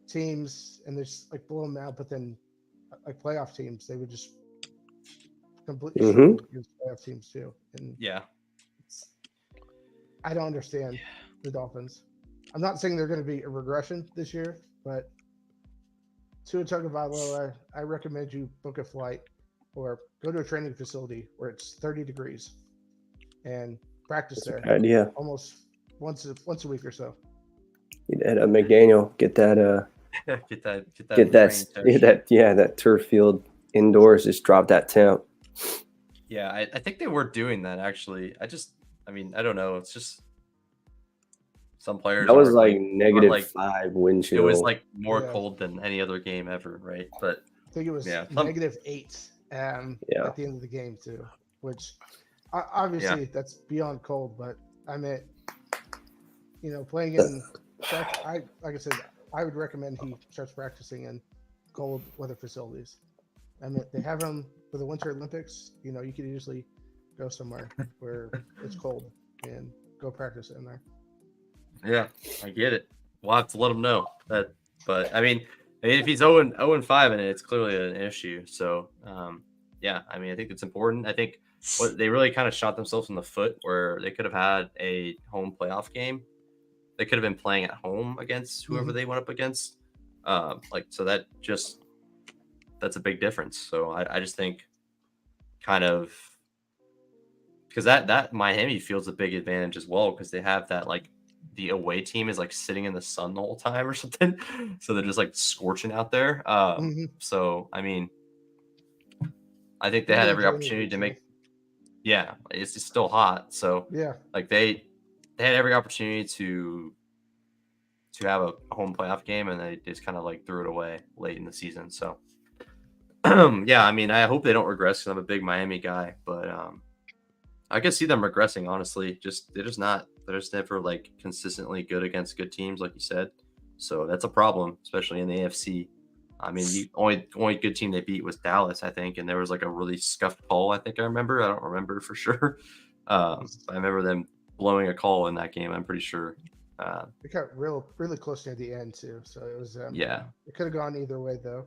teams and they just like blow them out, but then like playoff teams, they would just completely struggle against playoff teams too. And Yeah. I don't understand the Dolphins. I'm not saying they're going to be a regression this year, but Tua Tagovailoa, I recommend you book a flight or go to a training facility where it's 30 degrees and practice there. Idea. Almost once a week or so. At McDaniel, get that that turf field indoors. Just drop that temp. Yeah, I think they were doing that actually. I don't know. It's just some players. That was like -5 wind chill. It was like more cold than any other game ever, right? But I think it was -8 at the end of the game too, which obviously that's beyond cold. But I meant, playing in. Like I said, I would recommend he starts practicing in cold weather facilities. I mean, they have them for the Winter Olympics. You could usually go somewhere where it's cold and go practice in there. Yeah, I get it. We'll have to let him know that. But I mean, if he's 0-5 in it, it's clearly an issue. So, I think it's important. I think they really kind of shot themselves in the foot where they could have had a home playoff game. They could have been playing at home against whoever they went up against. So that's a big difference. So I just think kind of because that Miami feels a big advantage as well because they have that like the away team is like sitting in the sun the whole time or something. So they're just like scorching out there. So, I mean, I think they had every opportunity to make, it's still hot. So like they had every opportunity to have a home playoff game and they just kind of like threw it away late in the season. So I hope they don't regress because I'm a big Miami guy, but I can see them regressing, honestly. They're just never like consistently good against good teams, like you said. So that's a problem, especially in the AFC. I mean, the only good team they beat was Dallas, I think, and there was like a really scuffed call. I think I remember. I don't remember for sure. I remember them blowing a call in that game. I'm pretty sure. It got really close near the end too, so it was. It could have gone either way though.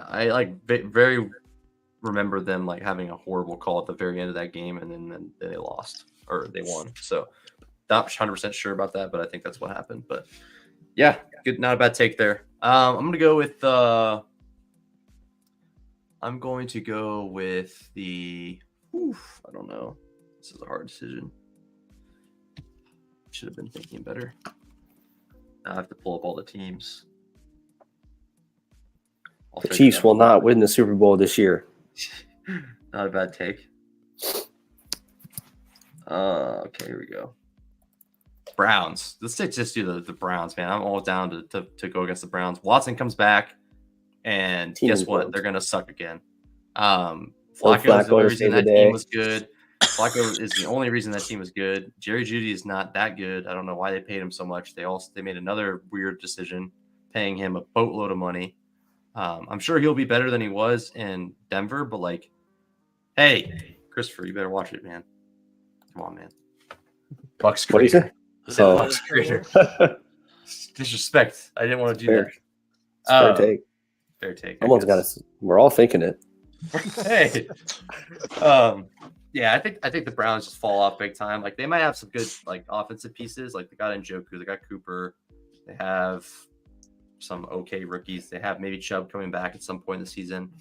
I like very remember them like having a horrible call at the very end of that game, and then they lost or they won. So not 100% sure about that, but I think that's what happened. But good, not a bad take there. I'm going to go with the. I don't know. This is a hard decision. Should have been thinking better. Now I have to pull up all the teams. The Chiefs will not win the Super Bowl this year. Not a bad take. Okay, here we go. Browns. Let's just do the Browns, man. I'm all down to go against the Browns. Watson comes back, and guess what? They're gonna suck again. Flacco is the only reason that team was good. Flacco is the only reason that team was good. Jerry Jeudy is not that good. I don't know why they paid him so much. They made another weird decision, paying him a boatload of money. I'm sure he'll be better than he was in Denver, but like, hey, Christopher, you better watch it, man. Come on, man. Bucks creator. Bucks creator. Disrespect. I didn't want to do that. Fair take. Fair take. We're all thinking it. Hey. I think the Browns just fall off big time. Like they might have some good like offensive pieces. Like they got Njoku, they got Cooper, they have some okay rookies. They have maybe Chubb coming back at some point in the season,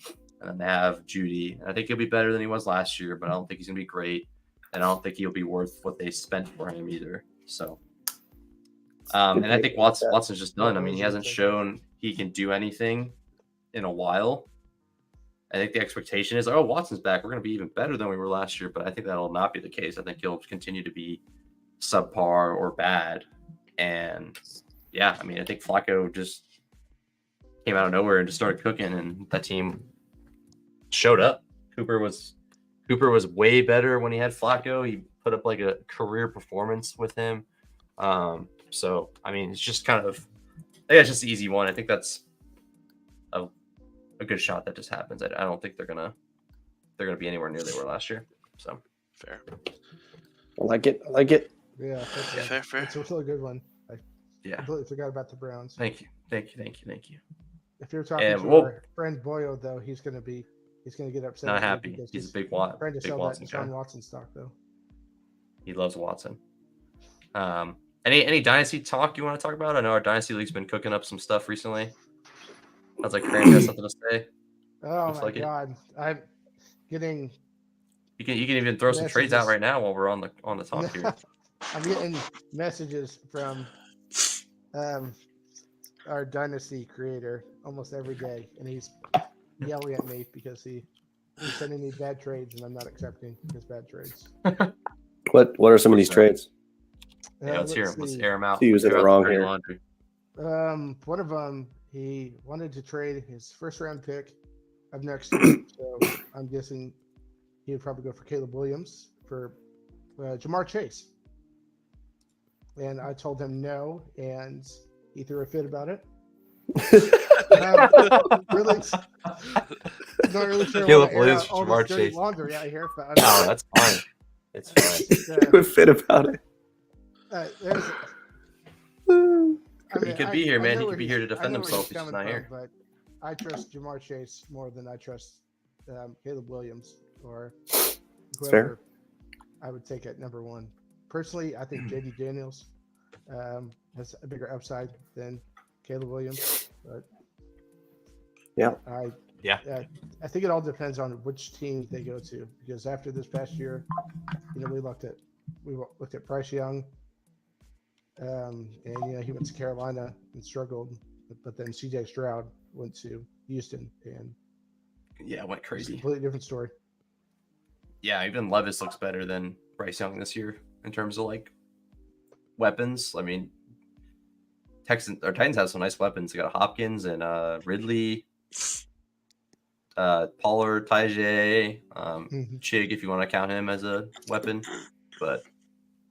and then they have Jeudy. And I think he'll be better than he was last year, but I don't think he's gonna be great, and I don't think he'll be worth what they spent for him either. So, and I think Watson's just done. I mean, he hasn't shown he can do anything in a while. I think the expectation is, Watson's back. We're going to be even better than we were last year, but I think that'll not be the case. I think he'll continue to be subpar or bad. And I think Flacco just came out of nowhere and just started cooking, and that team showed up. Cooper was way better when he had Flacco. He put up like a career performance with him. So I mean, it's just kind of, I think it's just the easy one. I think that's a good shot that just happens. I don't think they're gonna be anywhere near they were last year. So Fair. I like it. I like it. Yeah, Fair. it's a really good one. I yeah, completely forgot about the Browns. thank you. If you're talking And to we'll- our friend Boyo, though, he's gonna get upset. Not with me happy. because He's a big Watson trying to sell that guy. Deshaun Watson stock, though. He loves Watson. Any dynasty talk you want to talk about? I know our dynasty league's been cooking up some stuff recently. Sounds like Crane has something to say. Oh Looks my like it. God, I'm getting. You can even throw some trades out Messages. right now while we're on the talk here. I'm getting messages from our dynasty creator almost every day, and he's yelling at me because he's sending me bad trades, and I'm not accepting his bad trades. What are some of these trades? Yeah, let's hear him. Let's see. air him out. He was in Air it out wrong dirty here. laundry. One of them, he wanted to trade his first round pick of next year, so I'm guessing he would probably go for Caleb Williams for Jamar Chase. And I told him no, and he threw a fit about it. Really, not really sure Caleb why I air Williams out for all Jamar this dirty Chase. laundry out here, but No, that's fine. It's fine. Do a fit about it. there's, He could be here, I man. know He where could be he's- here to I defend know where himself. he's He's just coming not here. But I trust Jamar Chase more than I trust Caleb Williams or fair. whoever I would take at number one. Personally, I think JD Daniels has a bigger upside than Caleb Williams. But Yeah. I think it all depends on which team they go to, because after this past year, we looked at Bryce Young, and he went to Carolina and struggled, but then CJ Stroud went to Houston, and Yeah, it went it's a crazy. completely different story. Yeah, even Levis looks better than Bryce Young this year in terms of like weapons. I mean, Titans have some nice weapons. They got Hopkins and Ridley, Pollard, Tajay, Chig, if you want to count him as a weapon. But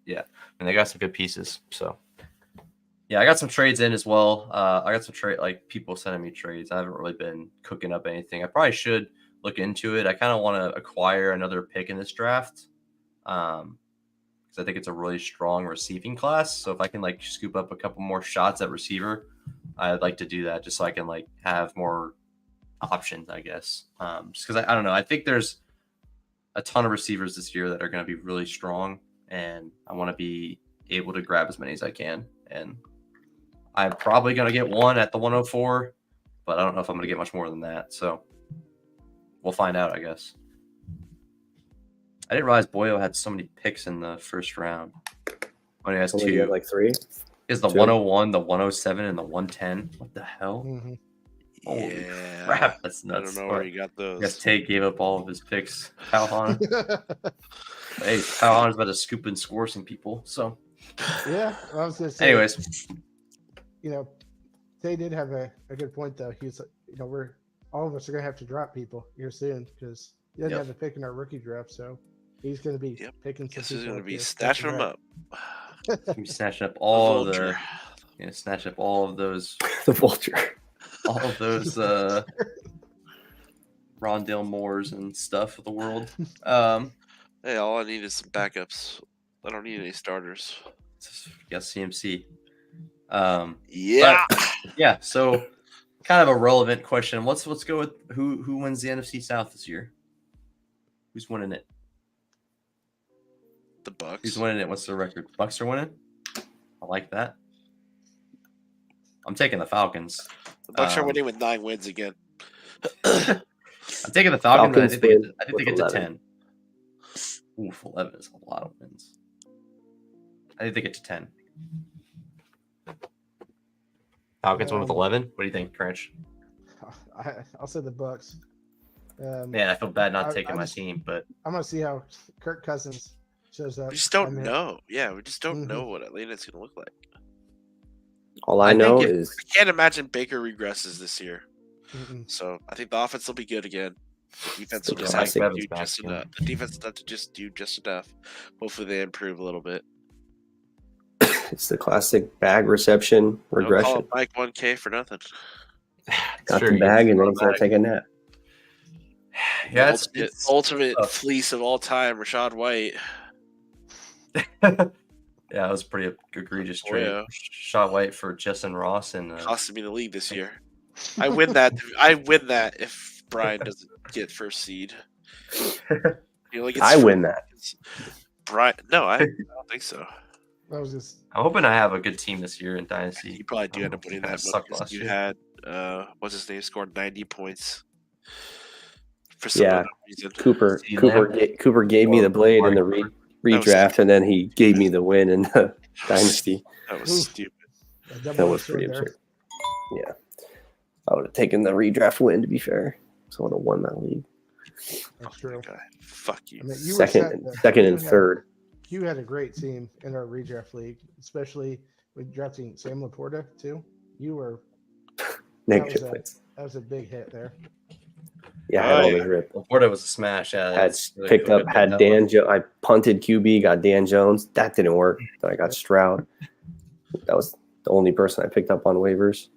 yeah, and they got some good pieces. So yeah, I got some trades in as well. I got some people sending me trades. I haven't really been cooking up anything. I probably should look into it. I kind of want to acquire another pick in this draft. Because I think it's a really strong receiving class. So if I can like scoop up a couple more shots at receiver, I'd like to do that just so I can like have more options, I guess. Just because I don't know. I think there's a ton of receivers this year that are going to be really strong, and I want to be able to grab as many as I can. And I'm probably going to get one at the 104, but I don't know if I'm going to get much more than that. So we'll find out, I guess. I didn't realize Boyo had so many picks in the first round. When he has Only two. you had like 3. Is the two. 101, the 107, and the 110? What the hell? Mm-hmm. Holy Yeah. crap, that's I nuts. don't know where you got I those. guess Tate gave up all of his picks. Palhan. Hey, Palhan's about to scoop and score some people. So, Yeah, I was going to say. anyways, They did have a good point though. He's we're all of us are going to have to drop people here soon because he doesn't have a pick in our rookie draft, so he's going to be picking. Guess who's people going to up be there. snatching them up? I'm snatching up all Vulture. snatch up all of those, The vulture. all of those Rondale Moores and stuff of the world. Hey, all I need is some backups. I don't need any starters. Yes, CMC. Yeah. Yeah, so kind of a relevant question. Let's go with who wins the NFC South this year? Who's winning it? The Bucks. Who's winning it? What's the record? Bucks are winning. I like that. I'm taking the Falcons. The Bucks are winning with 9 wins again. I'm taking the Falcons. Falcons I think they get to 11. 10. Oof, 11 is a lot of wins. I think they get to 10. Falcons win with 11. What do you think, Crunch? I'll say the Bucks. Man, I feel bad not taking my just- team, but I'm going to see how Kirk Cousins shows up. We just don't I'm in. know. Yeah, we just don't Mhm. know what Atlanta's going to look like. All I I think know if- is I can't imagine Baker regresses this year. Mm-mm. So I think the offense will be good again. The defense will the just have to classic do Evans just back, enough. The defense will have to just do just enough. Hopefully they improve a little bit. it's the classic bag reception Don't call regression. it Mike 1K for nothing. Got Sure, the he gets bag and a then he's gonna bag. take a nap. Yeah, The ultimate tough. fleece of all time, Rashad White. Yeah, it was pretty egregious Oh, trade. yeah. Shot White for Justin Ross and Costed me the league this year. I win that. I win that if Brian doesn't get first seed. You know, like I win that. Brian, no, I don't think so. That was just I'm hoping I have a good team this year in Dynasty. You probably do end up winning Kinda that sucked because last you year. had what's his name scored 90 points for some Yeah. other reason. Cooper See Cooper that? Cooper gave me the blade in the Cooper. redraft, and then he gave me the win in the Dynasty. That was Oof. stupid. a double That was sword pretty there. absurd. Yeah, I would have taken the redraft win, to be fair. So I would have won that league. That's true. Okay. Fuck you. I mean, you were Second, set, and though. second You and had- third. You had a great team in our redraft league, especially with drafting Sam Laporta too. You were Negative was a- points. that was a big hit there. Yeah, I had Oh, all yeah. those ripped. Laporta was a smash. Yeah, Had it's really picked feel up, good had about Dan. that one. I punted QB, got Dan Jones. That didn't work. Then I got Stroud. That was the only person I picked up on waivers.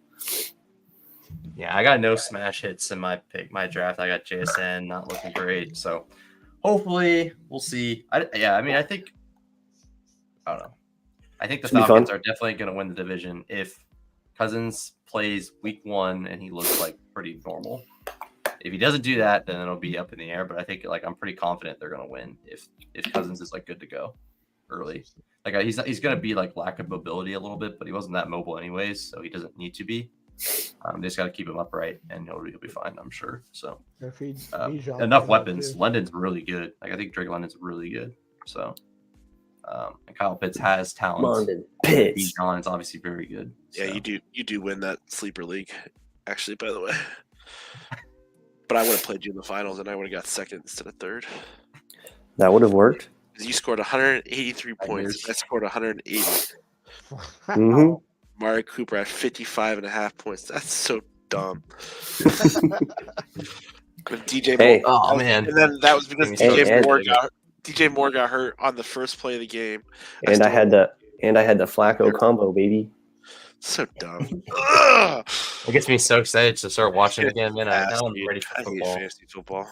Yeah, I got no smash hits in my draft. I got JSN, not looking great. So hopefully we'll see. I think I don't know. I think the Should be fun. Falcons are definitely going to win the division if Cousins plays week 1 and he looks like pretty normal. If he doesn't do that, then it'll be up in the air. But I think I'm pretty confident they're going to win if Cousins is like good to go early. Like he's going to be like lack of mobility a little bit, but he wasn't that mobile anyways, so he doesn't need to be. They just got to keep him upright, and he'll be fine, I'm sure. So If he, enough came out weapons. too. London's really good. Like I think Drake London's really good. So and Kyle Pitts has talent. London Pitts. Bijan is obviously very good. Yeah, so. you do win that sleeper league. Actually, by the way. But I would have played you in the finals, and I would have got second instead of third. That would have worked. Because you scored 183 points. I scored 180. hmm Mari Cooper had 55.5 points. That's so dumb. With DJ Hey. Moore. Oh man. And then that was because Hey, DJ Moore got hurt on the first play of the game. And I had the Flacco combo, baby. So dumb. Ugh. It gets me so excited to start watching again, man. Now I'm Dude, ready for I hate football. fantasy football.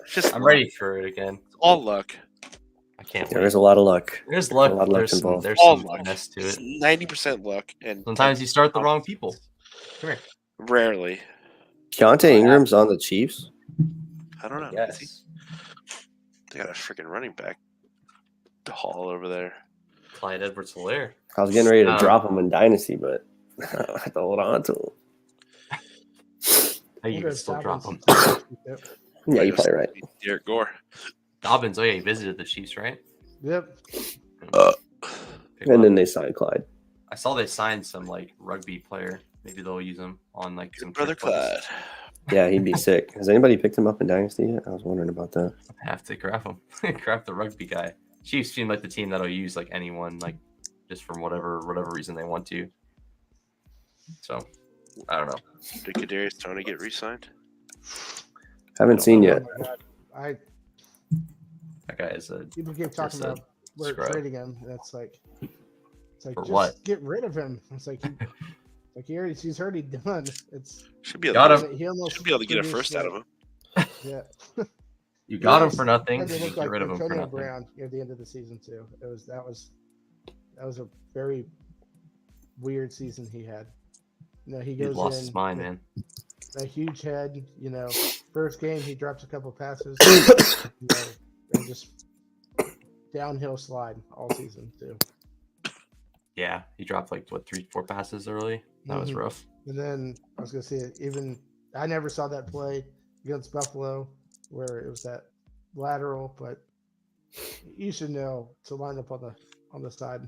Just I'm luck. ready for it again. It's all luck. I can't There wait. is a lot of luck. There's luck. a lot of luck There's some, involved. there's All some luck. finesse to It's it. 90% luck, and Sometimes you start the wrong people. Come here. rarely. Keontae Ingram's on the Chiefs. I don't know. Yes. They got a freaking running back to haul over there. Clyde Edwards-Helaire. I was getting ready to Um, drop him in Dynasty, but I had to hold on to him. Hey, you can still drop him. Yep. Yeah, you're probably right. Derek Gore. Dobbins. Oh yeah, he visited the Chiefs, right? Yep. Pick And him then up. they signed Clyde. I saw they signed some like rugby player. Maybe they'll use him on like some Brother trick plays. Clyde. Yeah, he'd be sick. Has anybody picked him up in Dynasty yet? I was wondering about that. Have to grab him. Grab the rugby guy. Chiefs seem like the team that'll use like anyone, like just from whatever reason they want to. So I don't know. Did Kadarius Toney get re-signed? Haven't seen yet. Oh my God. That guy is a People keep talking Just a about we're scrub. trading him. And it's like For just what? get rid of him. It's like he's already done. It's Should be able Got to, him. he almost should be able to get a produced first out of like- him. Yeah. you got him Yes. for nothing. And they You look get like rid of him for Antonio nothing. Brown at the end of the season too. That was a very weird season he had. He He goes lost in his mind, with man. a huge head. First game he drops a couple passes, and just downhill slide all season too. Yeah, he dropped like 3-4 passes early. That was Mhm. rough. And then I was gonna say even I never saw that play against Buffalo where it was that lateral, but you should know to line up on the side.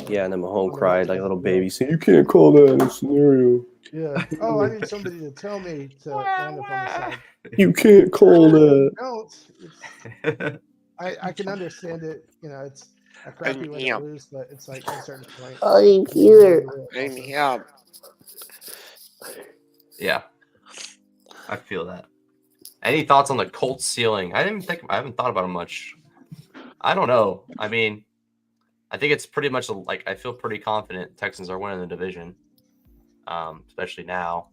Yeah, and then Mahomes cried like a little baby, saying, "You can't call that a scenario. Yeah. Oh, I need somebody to tell me to line up on the side. You can't call that." Don't. I can understand it. a crappy way to lose, but it's like at a certain point. I'm here. Yeah, I feel that. Any thoughts on the Colts ceiling? I haven't thought about it much. I don't know. I mean, I think it's pretty much like I feel pretty confident Texans are winning the division, especially now.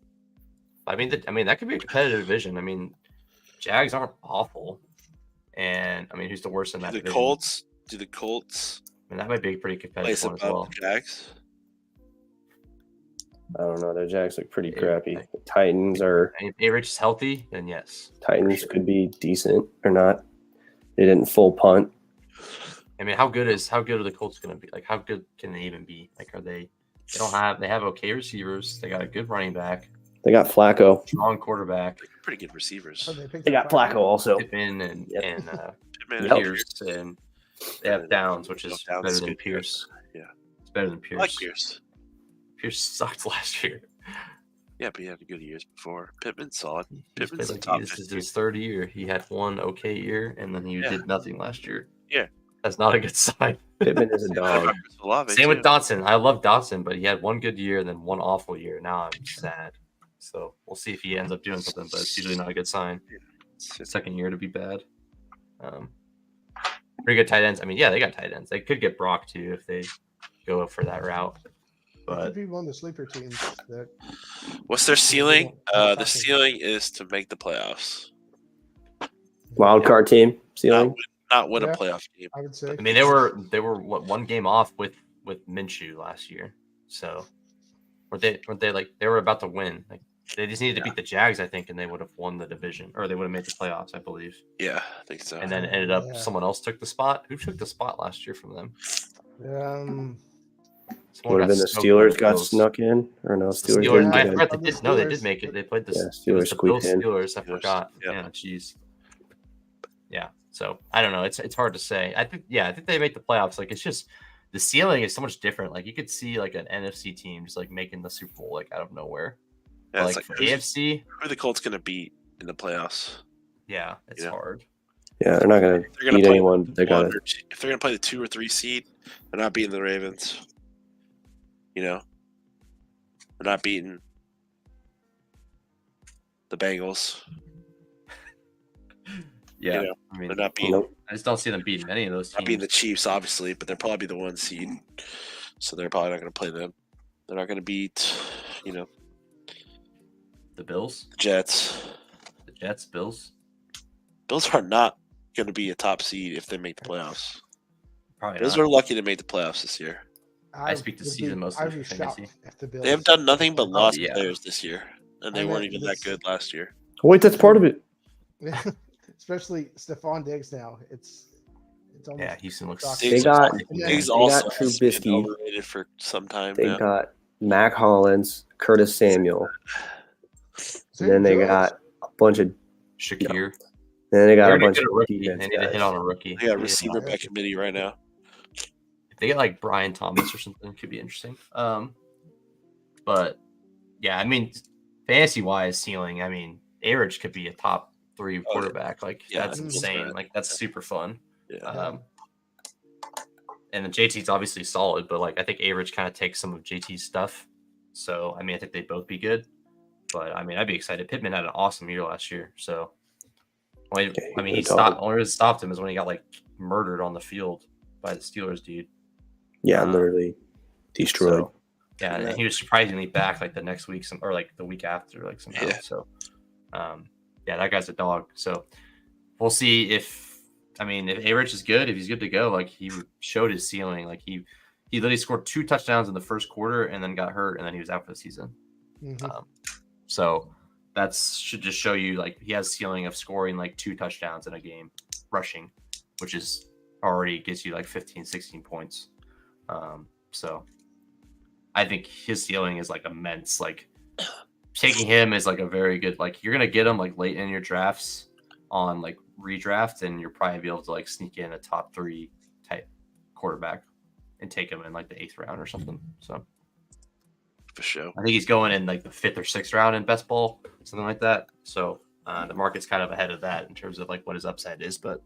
I mean, that could be a competitive division. I mean, Jags aren't awful, and I mean, who's the worst in that division? Do the Colts? I mean, that might be a pretty competitive Place one as above well. the Jags. I don't know. Their Jags look pretty Yeah, crappy. Titans are. If A-Rich is healthy, then yes. Titans could be decent or not. They didn't full punt. I mean, how good are the Colts going to be? Like, how good can they even be? Like, they have okay receivers. They got a good running back. They got Flacco. Strong quarterback. Pretty good receivers. They got Flacco also. Pittman and Pittman, Pierce, and they have Downs, which is Downs better is than good. Pierce. Yeah. It's better than Pierce. I like Pierce. Pierce sucked last year. Yeah, but he had good years before. Pittman's solid. He's Pittman's played top this is 15. his third year. He had one okay year, and then he did nothing last year. Yeah. That's not a good sign. Pittman is a dog. Same with Dotson. I love Dotson, but he had one good year and then one awful year. Now I'm sad. So we'll see if he ends up doing something, but it's usually not a good sign. Second year to be bad. Pretty good tight ends. I mean, yeah, they got tight ends. They could get Brock too if they go for that route. But could be one of the sleeper teams. What's their ceiling? The ceiling is to make the playoffs. Wild card team ceiling. Not win a playoff game. I would say. I mean, they were one game off with Minshew last year. So weren't they like they were about to win? Like they just needed to beat the Jags, I think, and they would have won the division, or they would have made the playoffs, I believe. Yeah, I think so. And then it ended up someone else took the spot. Who took the spot last year from them? Would have been the Steelers got snuck in, or no? Steelers. I forgot they did. No, they did make it. They played the Steelers. The Bills Steelers. I forgot. Yeah, jeez. Yeah. So I don't know. It's hard to say. I think they make the playoffs. Like it's just the ceiling is so much different. Like you could see like an NFC team just like making the Super Bowl like out of nowhere. Yeah, like for AFC, who are the Colts going to beat in the playoffs? Yeah, it's hard. Yeah, they're not going to beat anyone. They got it. If they're going to play the 2 or 3 seed, they're not beating the Ravens. You know, they're not beating the Bengals. Yeah, you know, I mean, they're not beating. I just don't see them beating any of those teams. Not beating the Chiefs, obviously, but they're probably the 1 seed, so they're probably not going to play them. They're not going to beat, the Bills, the Jets, Bills. Bills are not going to be a top seed if they make the playoffs. Probably Bills not. are lucky to make the playoffs this year. I speak to season most of the fantasy. They have done nothing but lost players this year, and they weren't even that good last year. Wait, that's part of it. Especially Stephon Diggs now. It's almost Houston looks. They got Trubisky overrated for some time. They got Mac Hollins, Curtis Samuel, and then they got a bunch of Shakir. And then they got a bunch of rookie. They need to hit on a rookie. They got receiver by committee right now. If they get like Brian Thomas or something, it could be interesting. But yeah, I mean, fantasy wise, ceiling. I mean, A-Rich could be a top 3 quarterback. Like that's insane. Like that's super fun. Yeah. And then JT's obviously solid, but like I think A-Rich kind of takes some of JT's stuff. So I mean, I think they'd both be good. But I mean, I'd be excited. Pittman had an awesome year last year. So he stopped. Only reason stopped him is when he got like murdered on the field by the Steelers dude. Yeah, literally destroyed. So, and he was surprisingly back like the next week, or like the week after, like somehow. Yeah. So, that guy's a dog. So we'll see if A-Rich is good, if he's good to go. Like he showed his ceiling. Like he literally scored 2 touchdowns in the first quarter and then got hurt and then he was out for the season. Mm-hmm. So that should just show you like he has ceiling of scoring like 2 touchdowns in a game, rushing, which is already gets you like 15, 16 points. So I think his ceiling is like immense. Like taking him is like a very good, like you're going to get him like late in your drafts on like redraft and you'll probably be able to like sneak in a top 3 type quarterback and take him in like the 8th round or something. So for sure. I think he's going in like the 5th or 6th round in best ball, something like that. So the market's kind of ahead of that in terms of like what his upside is, but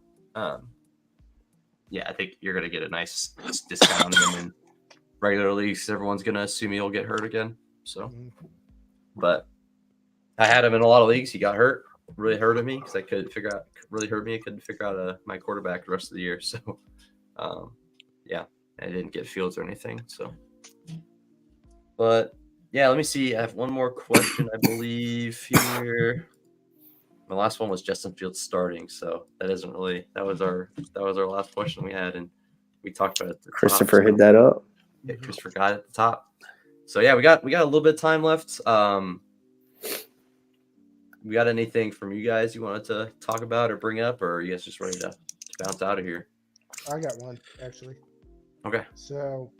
yeah, I think you're gonna get a nice discount on him in regular leagues. Everyone's gonna assume he'll get hurt again. So, but I had him in a lot of leagues. He got hurt, really hurted me because I couldn't figure out. Really hurt me. I couldn't figure out my quarterback the rest of the year. So, yeah, I didn't get Fields or anything. So, but yeah, let me see. I have one more question, I believe here. My last one was Justin Fields starting, so that isn't really that was our last question we had, and we talked about it at the Christopher top, hit that up. Yeah, Christopher got it at the top. So yeah, we got a little bit of time left. We got anything from you guys you wanted to talk about or bring up, or are you guys just ready to bounce out of here? I got one actually. Okay. So,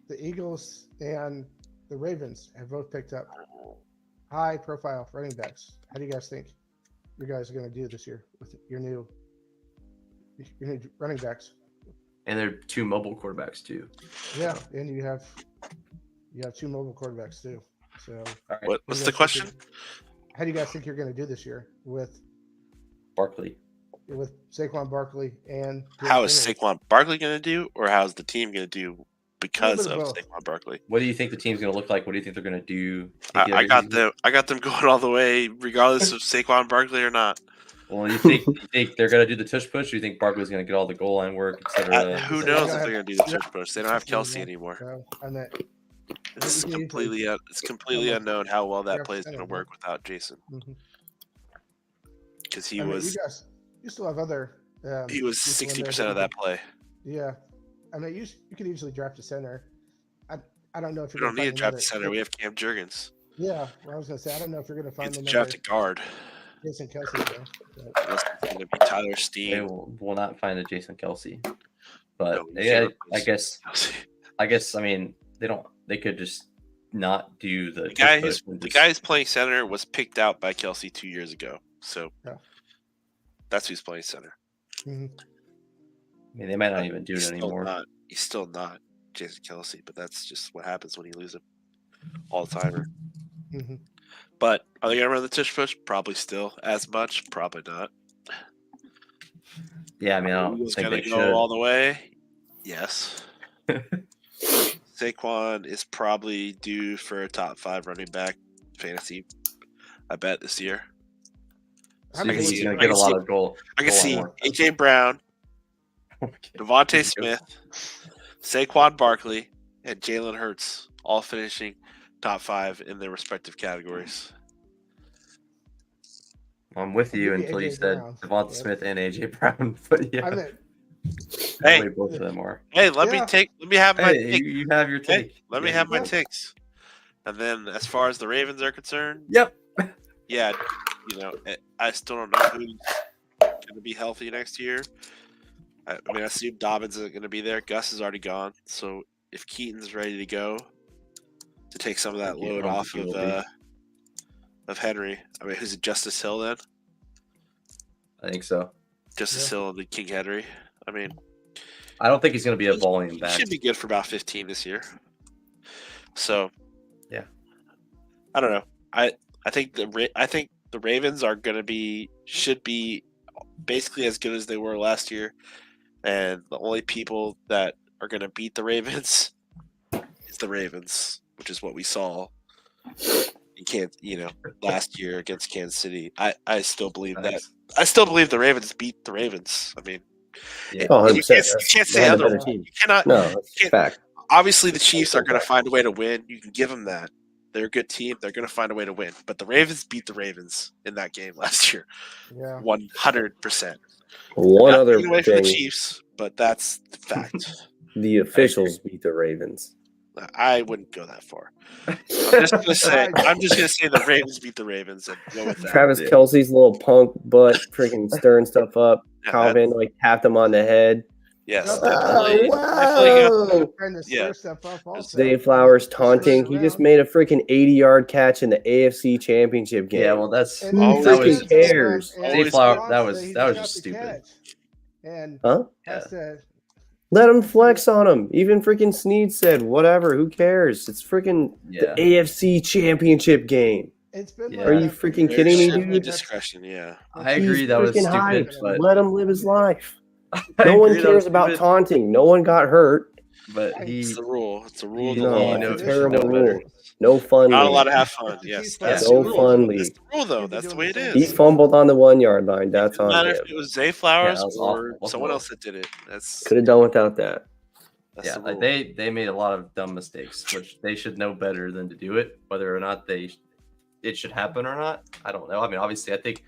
the Eagles and the Ravens have both picked up high-profile running backs. How do you guys think you guys are going to do this year with your new running backs? And they're 2 mobile quarterbacks too. Yeah, and you have 2 mobile quarterbacks too. So, All right. What's the question? How do you guys think you're going to do this year with Barkley. Saquon Barkley and How is Saquon Barkley going to do, or how's the team going to do because bit of of both. Saquon Barkley? What do you think the team's going to look like? What do you think they're going to do? I got them going all the way, regardless of Saquon Barkley or not. Well, you think they're going to do the tush push? Or you think Barkley's going to get all the goal line work, etc.? Who knows if they're going to do the tush push? They don't have Kelsey anymore. So, I meant It's completely unknown how well that play is going to work without Jason, because he was you still have other. He was 60% of that play. Yeah, I mean, you could easily draft a center. I don't know if We you're don't need to draft a center. We have Cam Jurgens. Yeah, well, I was going to say I don't know if you're going to find It's another draft a guard. Jason Kelsey though. Unless it's going to be Tyler They Steen. will not find a Jason Kelsey. But No, yeah, I Kelsey. guess I mean they could just not do the The guy who's playing center was picked out by Kelsey 2 years ago. So that's who's playing center. Mm-hmm. I mean, they might not even do it anymore. He's still not Jason Kelsey, but that's just what happens when you lose an all-timer. Mm-hmm. But are they going to run the tush push? Probably still. As much? Probably not. Yeah, I mean, I don't Eagles think going they to go should. all the way? Yes. Saquon is probably due for a top 5 running back fantasy, I bet, this year. So you think he's going to get a lot of goal. I can see A.J. Brown, Devontae Smith, Saquon Barkley, and Jalen Hurts all finishing top 5 in their respective categories. I'm with you Maybe until you AJ said Brown. Devonta Smith and AJ Brown, but yeah, I meant Hey. way both of them are. Hey, let me have my Hey, take. you have your take. Hey, let me have my takes. And then, as far as the Ravens are concerned, Yep. yeah, I still don't know who's going to be healthy next year. I mean, I assume Dobbins isn't going to be there. Gus is already gone. So if Keaton's ready to go to take some of that load off of Henry, I mean, who's it, Justice Hill then? I think so. Justice Hill and the King Henry. I mean, I don't think he's going to be a volume he back. should be good for about 15 this year. So, yeah, I don't know. I think the Ravens are going to should be basically as good as they were last year, and the only people that are going to beat the Ravens is the Ravens, which is what we saw last year against Kansas City. I still believe that. I still believe the Ravens beat the Ravens. I mean, yeah. you can't say otherwise. You cannot. No, that's a fact. Obviously, the Chiefs are going to find a way to win. You can give them that. They're a good team. They're going to find a way to win. But the Ravens beat the Ravens in that game last year. Yeah. 100%. One other away from the thing, Chiefs, but that's the fact. the officials beat the Ravens. I wouldn't go that far. I'm just going to say the Ravens beat the Ravens and go with that. Travis Kelsey's little punk butt freaking stirring stuff up. Yeah, Calvin tapped him on the head. Yes. Wow. Trying to stir stuff up also. Zay Flowers taunting. He just made a freaking 80-yard catch in the AFC Championship game. Yeah, well, that's And Who freaking cares? Zay Flower. That was just stupid. And Yeah. Let him flex on him. Even freaking Snead said, whatever, who cares? It's freaking the AFC Championship game. It's been Yeah. Are you freaking kidding me, dude? Discretion, yeah. I agree. That was freaking stupid, hyped. but Let him live his life. No one agree that was cares about stupid, taunting. No one got hurt. but he It's the rule. It's a rule of the No, law. it's a he should know terrible better. rule. No fun Not league. allowed to have fun. If the Yes, Chiefs that's play the No that rule. fun That's league. the rule, though. You'd be That's the doing way the it same He is. thing. fumbled on the 1 yard line. It That's doesn't on matter him. if it was Zay Flowers that was or awful. someone else that did it. That's Could have done without that. that's Yeah, the like rule. they made a lot of dumb mistakes, which they should know better than to do it. Whether or not it should happen or not, I don't know. I mean, obviously, I think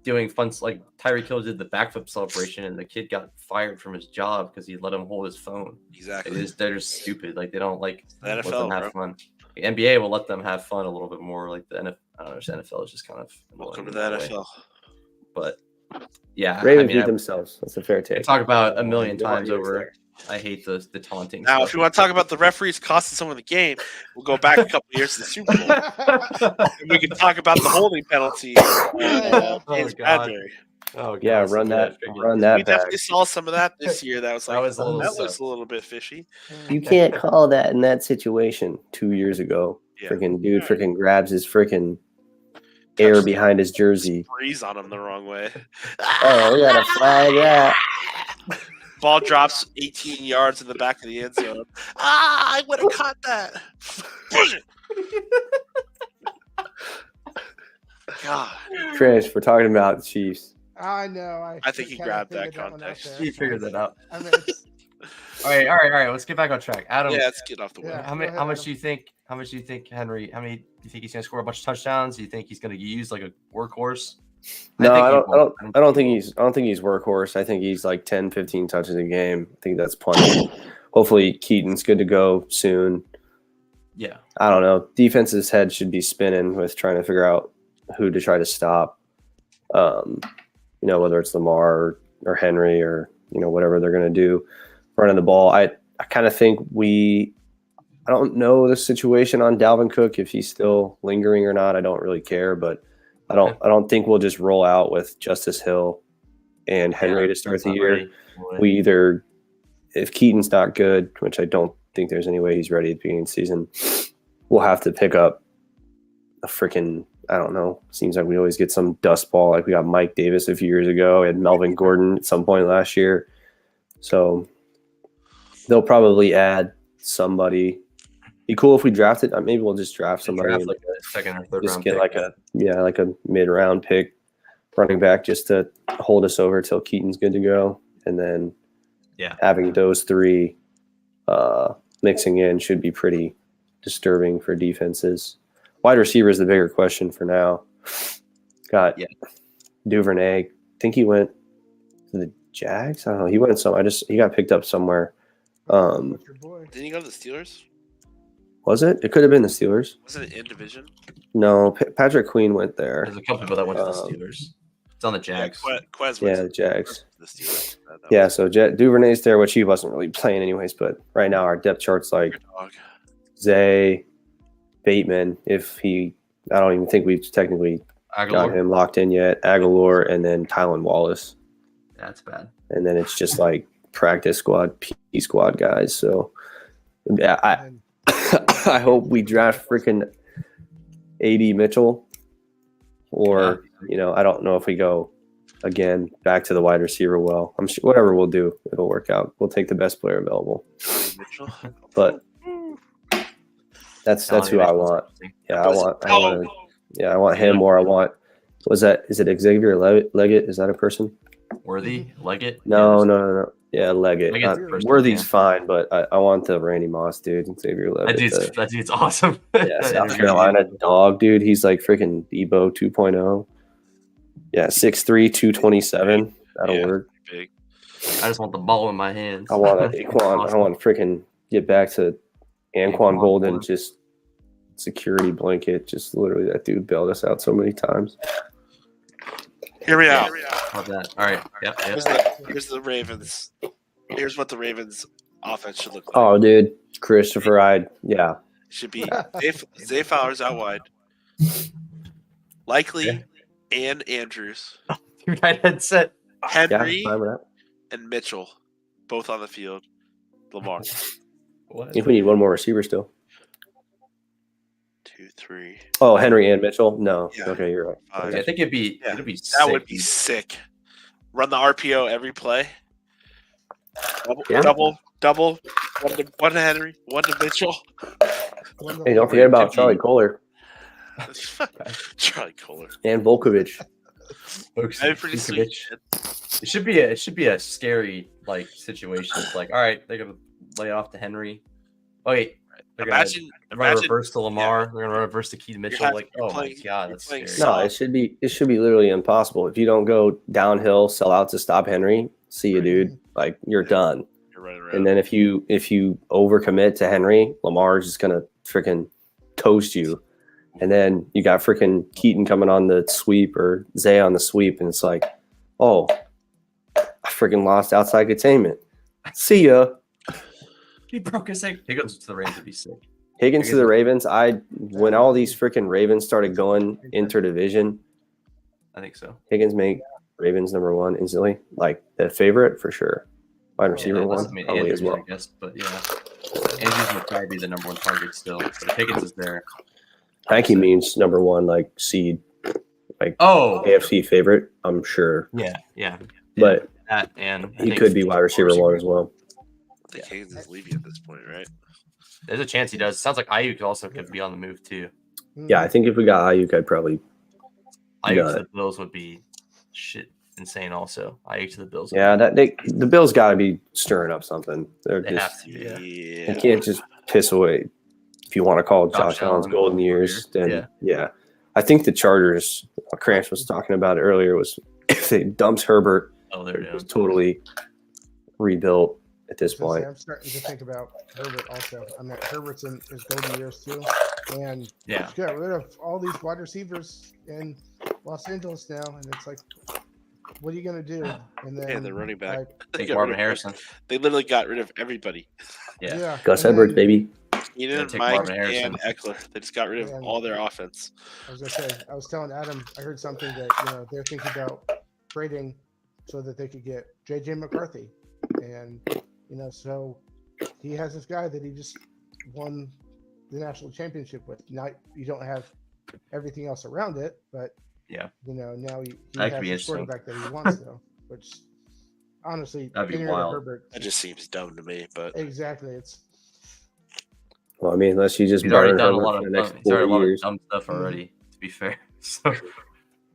doing fun like Tyreek Hill did the backflip celebration, and the kid got fired from his job because he let him hold his phone. Exactly. They're just stupid. Like they don't like The let NFL, them have bro. fun. The NBA will let them have fun a little bit more. Like the NFL, I don't know. The NFL is just kind of Welcome to annoying the in that way. NFL. But yeah, Ravens I mean, beat themselves. That's a fair I take. talk about a million No times arguments over. there. I hate the taunting. Now, stuff. if you want to talk about the referees costing someone the game, we'll go back a couple years to the Super Bowl, and we can talk about the holding penalty Yeah. against God. Bradbury. Oh, Yeah, God, run so that freaking- We back. definitely saw some of that this year. That was That like, was a little that looks sus. a little bit fishy. You can't call that in that situation 2 years ago. Yeah. Freaking dude freaking grabs his freaking air Touched behind his jersey. Breeze on him the wrong way. Oh, we got to flag that. Ball drops 18 yards in the back of the end zone. I would have caught that. God, Chris, we're talking about the Chiefs. I know. I think he kinda grabbed that figured one out context. there. He figured that out. I mean, it's, All right. Let's get back on track. Adam, yeah, let's get off the way. Yeah. how go ahead, much Adam. do you think? How much do you think Henry? How many do you think he's going to score a bunch of touchdowns? Do you think he's going to get used like a workhorse? No, I he don't will. think he's workhorse. I think he's like 10, 15 touches a game. I think that's plenty. Hopefully Keaton's good to go soon. Yeah. I don't know. Defense's head should be spinning with trying to figure out who to try to stop. Whether it's Lamar or Henry or, whatever they're going to do running the ball. I kind of think I don't know the situation on Dalvin Cook, if he's still lingering or not. I don't really care, but I don't think we'll just roll out with Justice Hill and Henry to start the year. We either, if Keaton's not good, which I don't think there's any way he's ready at the beginning of the season, we'll have to pick up a freaking, I don't know. Seems like we always get some dust ball. Like we got Mike Davis a few years ago. We had Melvin Gordon at some point last year. So they'll probably add somebody. Be cool if we drafted. Maybe we'll just draft somebody. Draft like a second or third just round get pick. like a mid-round pick running back just to hold us over till Keaton's good to go. And then having those three mixing in should be pretty disturbing for defenses. Wide receiver is the bigger question for now. Got Duvernay. I think he went to the Jags. I don't know. He went he got picked up somewhere. What's your boy? Didn't he go to the Steelers? Was it? It could have been the Steelers. Wasn't it in division? No, Patrick Queen went there. There's a couple people that went to the Steelers. It's on the Jags. Yeah, Quez Yeah, went the Jags. to the Steelers. Yeah, so Duvernay's there, which he wasn't really playing anyways. But right now our depth chart's like Zay, Bateman. I don't even think we've technically got him locked in yet. Aguilar, and then Tylan Wallace. That's bad. And then it's just like practice squad, P squad guys. So yeah, I hope we draft freaking AD Mitchell, or I don't know if we go again back to the wide receiver. Well, I'm sure whatever we'll do, it'll work out. We'll take the best player available. But that's who I want. Yeah, I want him, or I want. Is it Xavier Leggett? Is that a person? Worthy Leggett? No. Yeah, Leggett. Worthy's yeah. fine, but I want the Randy Moss dude, Xavier Leggett. That dude's awesome. Yeah, South Carolina dog, dude. He's like freaking Debo 2.0. Yeah, 6'3", 227. That'll work. Big. I just want the ball in my hands. I want Anquan. I want to freaking get back to Anquan Golden, just security blanket. Just literally, that dude bailed us out so many times. Hear me out. Love that. All right. Yep. Here's the Ravens. Here's what the Ravens offense should look like. Oh, dude, Christopher, Should be Zay Flowers out wide, likely, and Andrews, Dude, I had set Henry, fine with that. and Mitchell, both on the field. Lamar, what? I think we need one more receiver still. 2, 3. Oh, Henry and Mitchell? No. Yeah. Okay, you're right. 5. I think it'd be that sick, would be sick. Run the RPO every play. Double. One to Henry, one to Mitchell. Hey, don't forget about Charlie Kohler Charlie Kohler and Volkovich. That'd be pretty sweet. It should be a scary like situation. It's like, all right, they're gonna lay off to Henry. Oh wait, they're gonna run a reverse to Lamar. They're gonna run a reverse to Keaton Mitchell. My god, that's scary. No, it should be literally impossible. If you don't go downhill, sell out to stop Henry, see you, dude. Like you're done. You're running around. And then if you overcommit to Henry, Lamar's just gonna freaking toast you. And then you got freaking Keaton coming on the sweep or Zay on the sweep, and it's like, oh, I freaking lost outside containment. See ya. He broke his ankle. Higgins to the Ravens would be sick. Higgins to the Ravens. When all these freaking Ravens started going interdivision, I think so. Higgins make Ravens number one instantly, like the favorite for sure. Wide receiver one, probably Andrews, as well. I guess, but yeah, Andrews would probably be the number one target still. But if Higgins is there, I think he means number one, like seed, like AFC favorite. I'm sure. Yeah. But that and he could be wide receiver one as well. I think Higgins is leaving at this point, right? There's a chance he does. Sounds like Ayuk also could be on the move too. Yeah, I think if we got Ayuk, I'd probably. Ayuk to the Bills would be insane. Also, Ayuk to the Bills. Yeah, the Bills got to be stirring up something. They have to. Yeah. They can't just piss away. If you want to call Josh Allen's golden years, then yeah. I think the Chargers. Cramps was talking about it earlier. Was if they dumped Herbert, it was totally rebuilt at this point. I'm starting to think about Herbert also. I mean, Herbert's in his golden years too, and he got rid of all these wide receivers in Los Angeles now, and it's like, what are you going to do? And then they're running back. They got Marvin Harrison. They literally got rid of everybody. Yeah. Gus Edwards, baby. Keenan, Mike, and Eckler. They just got rid of all their offense. I was going to say, I was telling Adam, I heard something that they're thinking about trading so that they could get J.J. McCarthy. And, so he has this guy that he just won the national championship with. Now you don't have everything else around it, but, now he has the quarterback that he wants, though, which honestly, that'd be wild. Herbert, that just seems dumb to me, but exactly. Well, I mean, unless you just already done a Herbert lot for of the next 4 a lot years. of dumb stuff already. To be fair, so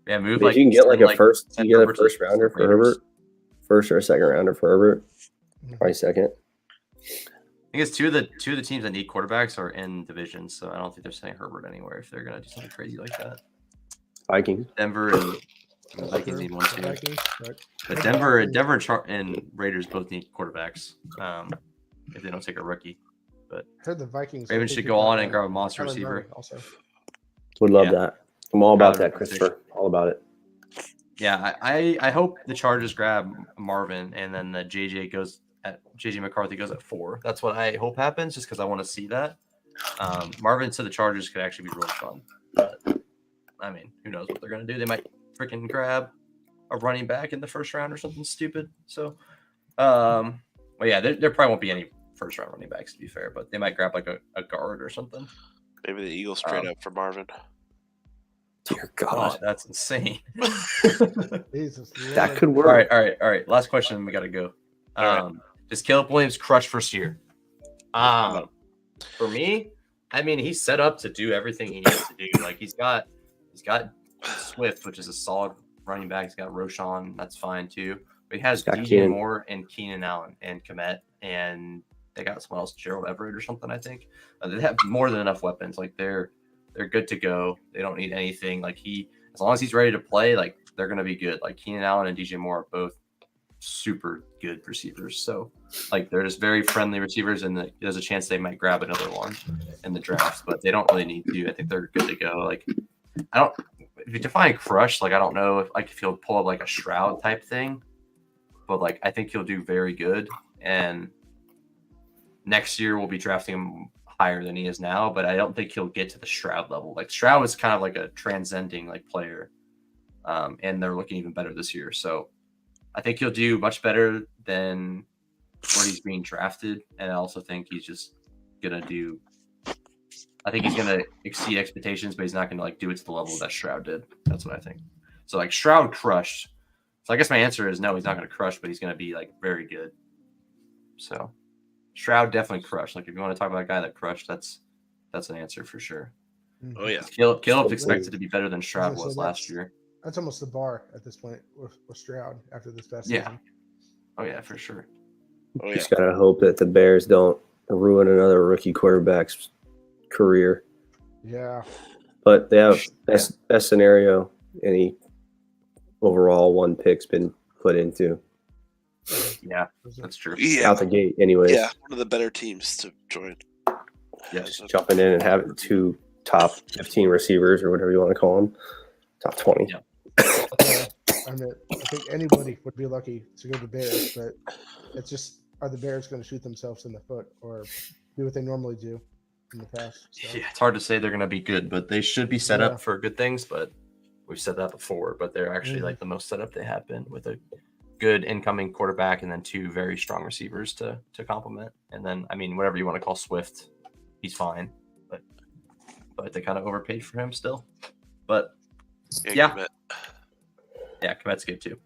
move if you can get like a first rounder for Herbert, first or a second rounder for Herbert, probably second. I think it's two of the teams that need quarterbacks are in divisions, so I don't think they're sending Herbert anywhere if they're gonna do something crazy like that. Vikings, Denver, and the Vikings need one too. But Denver and Raiders both need quarterbacks. If they don't take a rookie. But heard the Vikings. Ravens should go on and grab a monster receiver. Also, would love that. I'm all about that, Christopher. All about it. Yeah, I hope the Chargers grab Marvin and then the JJ McCarthy goes at 4. That's what I hope happens, just because I want to see that. Marvin to the Chargers could actually be really fun. But I mean, who knows what they're gonna do? They might freaking grab a running back in the first round or something stupid. So, well, yeah, there probably won't be any first round running backs, to be fair, but they might grab like a guard or something. Maybe the Eagles trade up for Marvin. Dear God, that's insane. Jesus, that could work. All right. Last question. We got to go. Does Caleb Williams crush first year? For me, I mean, he's set up to do everything he needs to do. Like he's got Swift, which is a solid running back. He's got Roschon. That's fine too. But he has DJ Moore and Keenan Allen and Komet, and they got someone else, Gerald Everett or something, I think. They have more than enough weapons. Like they're good to go. They don't need anything. Like as long as he's ready to play, like they're gonna be good. Like Keenan Allen and DJ Moore are both super good receivers. So like they're just very friendly receivers, and there's a chance they might grab another one in the draft, but they don't really need to. I think they're good to go. Like if you define crush, like I don't know if he'll pull up like a Stroud type thing, but like I think he'll do very good. And next year we'll be drafting him higher than he is now, but I don't think he'll get to the Stroud level. Like Stroud was kind of like a transcending like player, and they're looking even better this year. So I think he'll do much better than where he's being drafted, and I also think he's just gonna do. I think he's gonna exceed expectations, but he's not gonna like do it to the level that Stroud did. That's what I think. So like Stroud crushed. So I guess my answer is no, he's not gonna crush, but he's gonna be like very good. So Stroud definitely crushed. Like if you want to talk about a guy that crushed, that's an answer for sure. Oh yeah. Caleb's expected to be better than Stroud was last year. That's almost the bar at this point with Stroud after this past Yeah. season. Oh yeah, for sure. Oh yeah. Just gotta hope that the Bears don't ruin another rookie quarterback's career. Yeah. But they have best scenario any overall one pick's been put into. Yeah, that's true. Yeah. Out the gate, anyways. Yeah. One of the better teams to join. Yes. Jumping in and having 2 top 15 receivers or whatever you want to call them. Top 20. Yeah. I think anybody would be lucky to go to the Bears, but it's just, are the Bears going to shoot themselves in the foot or do what they normally do in the past? So. Yeah, it's hard to say they're going to be good, but they should be set up for good things. But we've said that before, but they're actually like the most set up they have been with a good incoming quarterback and then 2 very strong receivers to complement. And then, I mean, whatever you want to call Swift, he's fine, but they kind of overpaid for him still. But yeah, Komet's good too.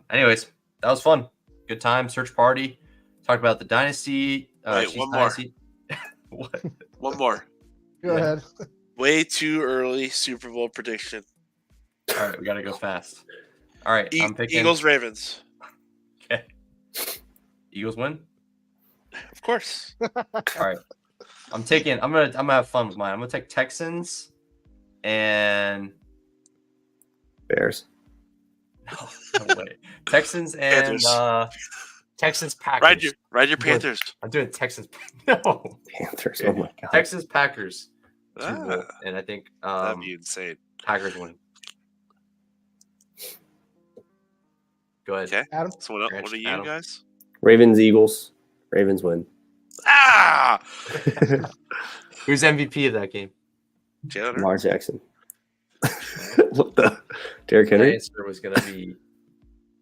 Anyways, that was fun. Good time. Search party. Talk about the Dynasty. Wait, one Dynasty. more. One more. Go ahead. Way too early Super Bowl prediction. All right, we got to go fast. All right, I'm picking Eagles, Ravens. Okay. Eagles win. Of course. All right. I'm gonna have fun with mine. I'm gonna take Texans and Bears. no way. Texans and Texans Packers. Ride your Panthers. I'm doing Texans. No. Panthers. Oh my god. Texans Packers. And I think That'd be insane. Packers win. Go ahead. Okay. Adam? So what are you Adam. guys? Ravens, Eagles. Ravens win. Ah! Who's MVP of that game? Jalen. Lamar Jackson. What the? Derrick My Henry? answer was gonna be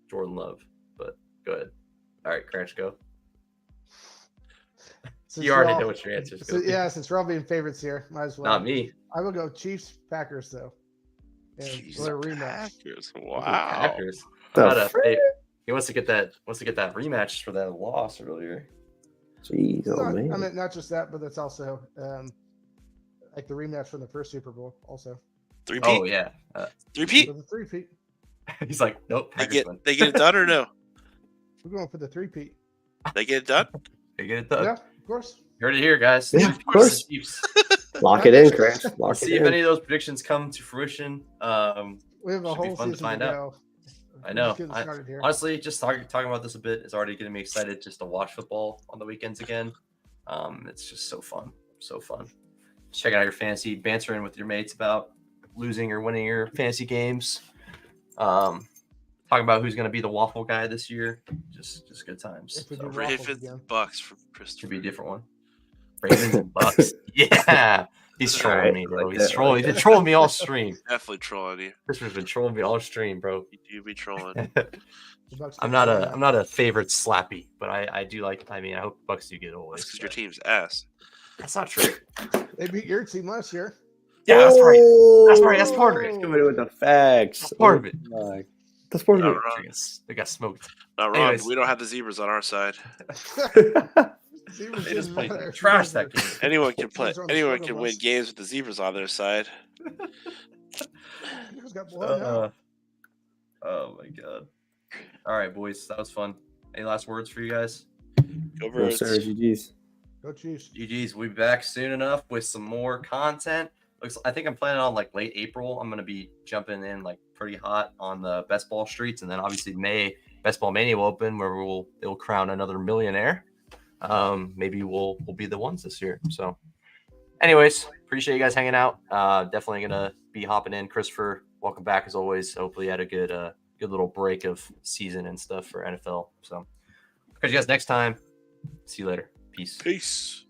Jordan Love, but go ahead. All right, Cranch, go. You already know what your answer is going to be. Yeah, since we're all being favorites here, might as well. Not me. I will go Chiefs, Packers, though. And what a rematch. Packers. Wow. Packers. He wants to get that rematch for that loss earlier. Jeez, oh man. I mean, not just that, but that's also like the rematch from the first Super Bowl, also. Three-peat? Oh yeah. Three-peat? For the three-peat. He's like, nope. They Packers win. get it done or no? We're going for the three-peat. They get it done? They get it done. Yeah, of course. You heard it here, guys. Yeah, of course. Lock it in, Crash. We'll Lock see it if in. any of those predictions come to fruition. We have a Should be whole fun to season find to out. go. I know. Just getting started here. Honestly, just talking about this a bit is already getting me excited just to watch football on the weekends again. It's just so fun. So fun. Just checking out your fantasy, bantering with your mates about losing or winning your fantasy games. Talking about who's going to be the waffle guy this year. Just good times. If we So, do waffles Ravens, again. Bucks from should Christopher. be a different one. Ravens and Bucks. Yeah. He's trolling me, bro. He's trolling. He's been trolling me all stream. Definitely trolling you. Christopher's been trolling me all stream, bro. You be trolling. The Bucks I'm get not the a favorite slappy, but I do like. I mean, I hope Bucks do get always. That's because your team's ass. That's not true. They beat your team last year. Yeah, that's right. That's right. That's part of it. Coming in with the facts. That's part of it. My. That's part Not of wrong. They got smoked. Not wrong. Anyways. We don't have the zebras on our side. it. Zebras They just didn't played matter. trash that game. Anyone can play. Zebras on the Anyone struggle can win bus. games with the zebras on their side. Zebras got blown out. Oh my god. All right, boys, that was fun. Any last words for you guys? Go No, Birds. sir. GG's. Go Chiefs. GG's. We'll be back soon enough with some more content. I think I'm planning on like late April. I'm gonna be jumping in like pretty hot on the best ball streets, and then obviously May Best Ball Mania will open where it'll crown another millionaire. Maybe we'll be the ones this year. So, anyways, appreciate you guys hanging out. Definitely gonna be hopping in. Christopher, welcome back as always. Hopefully you had a good little break of season and stuff for NFL. So, catch you guys next time. See you later. Peace. Peace.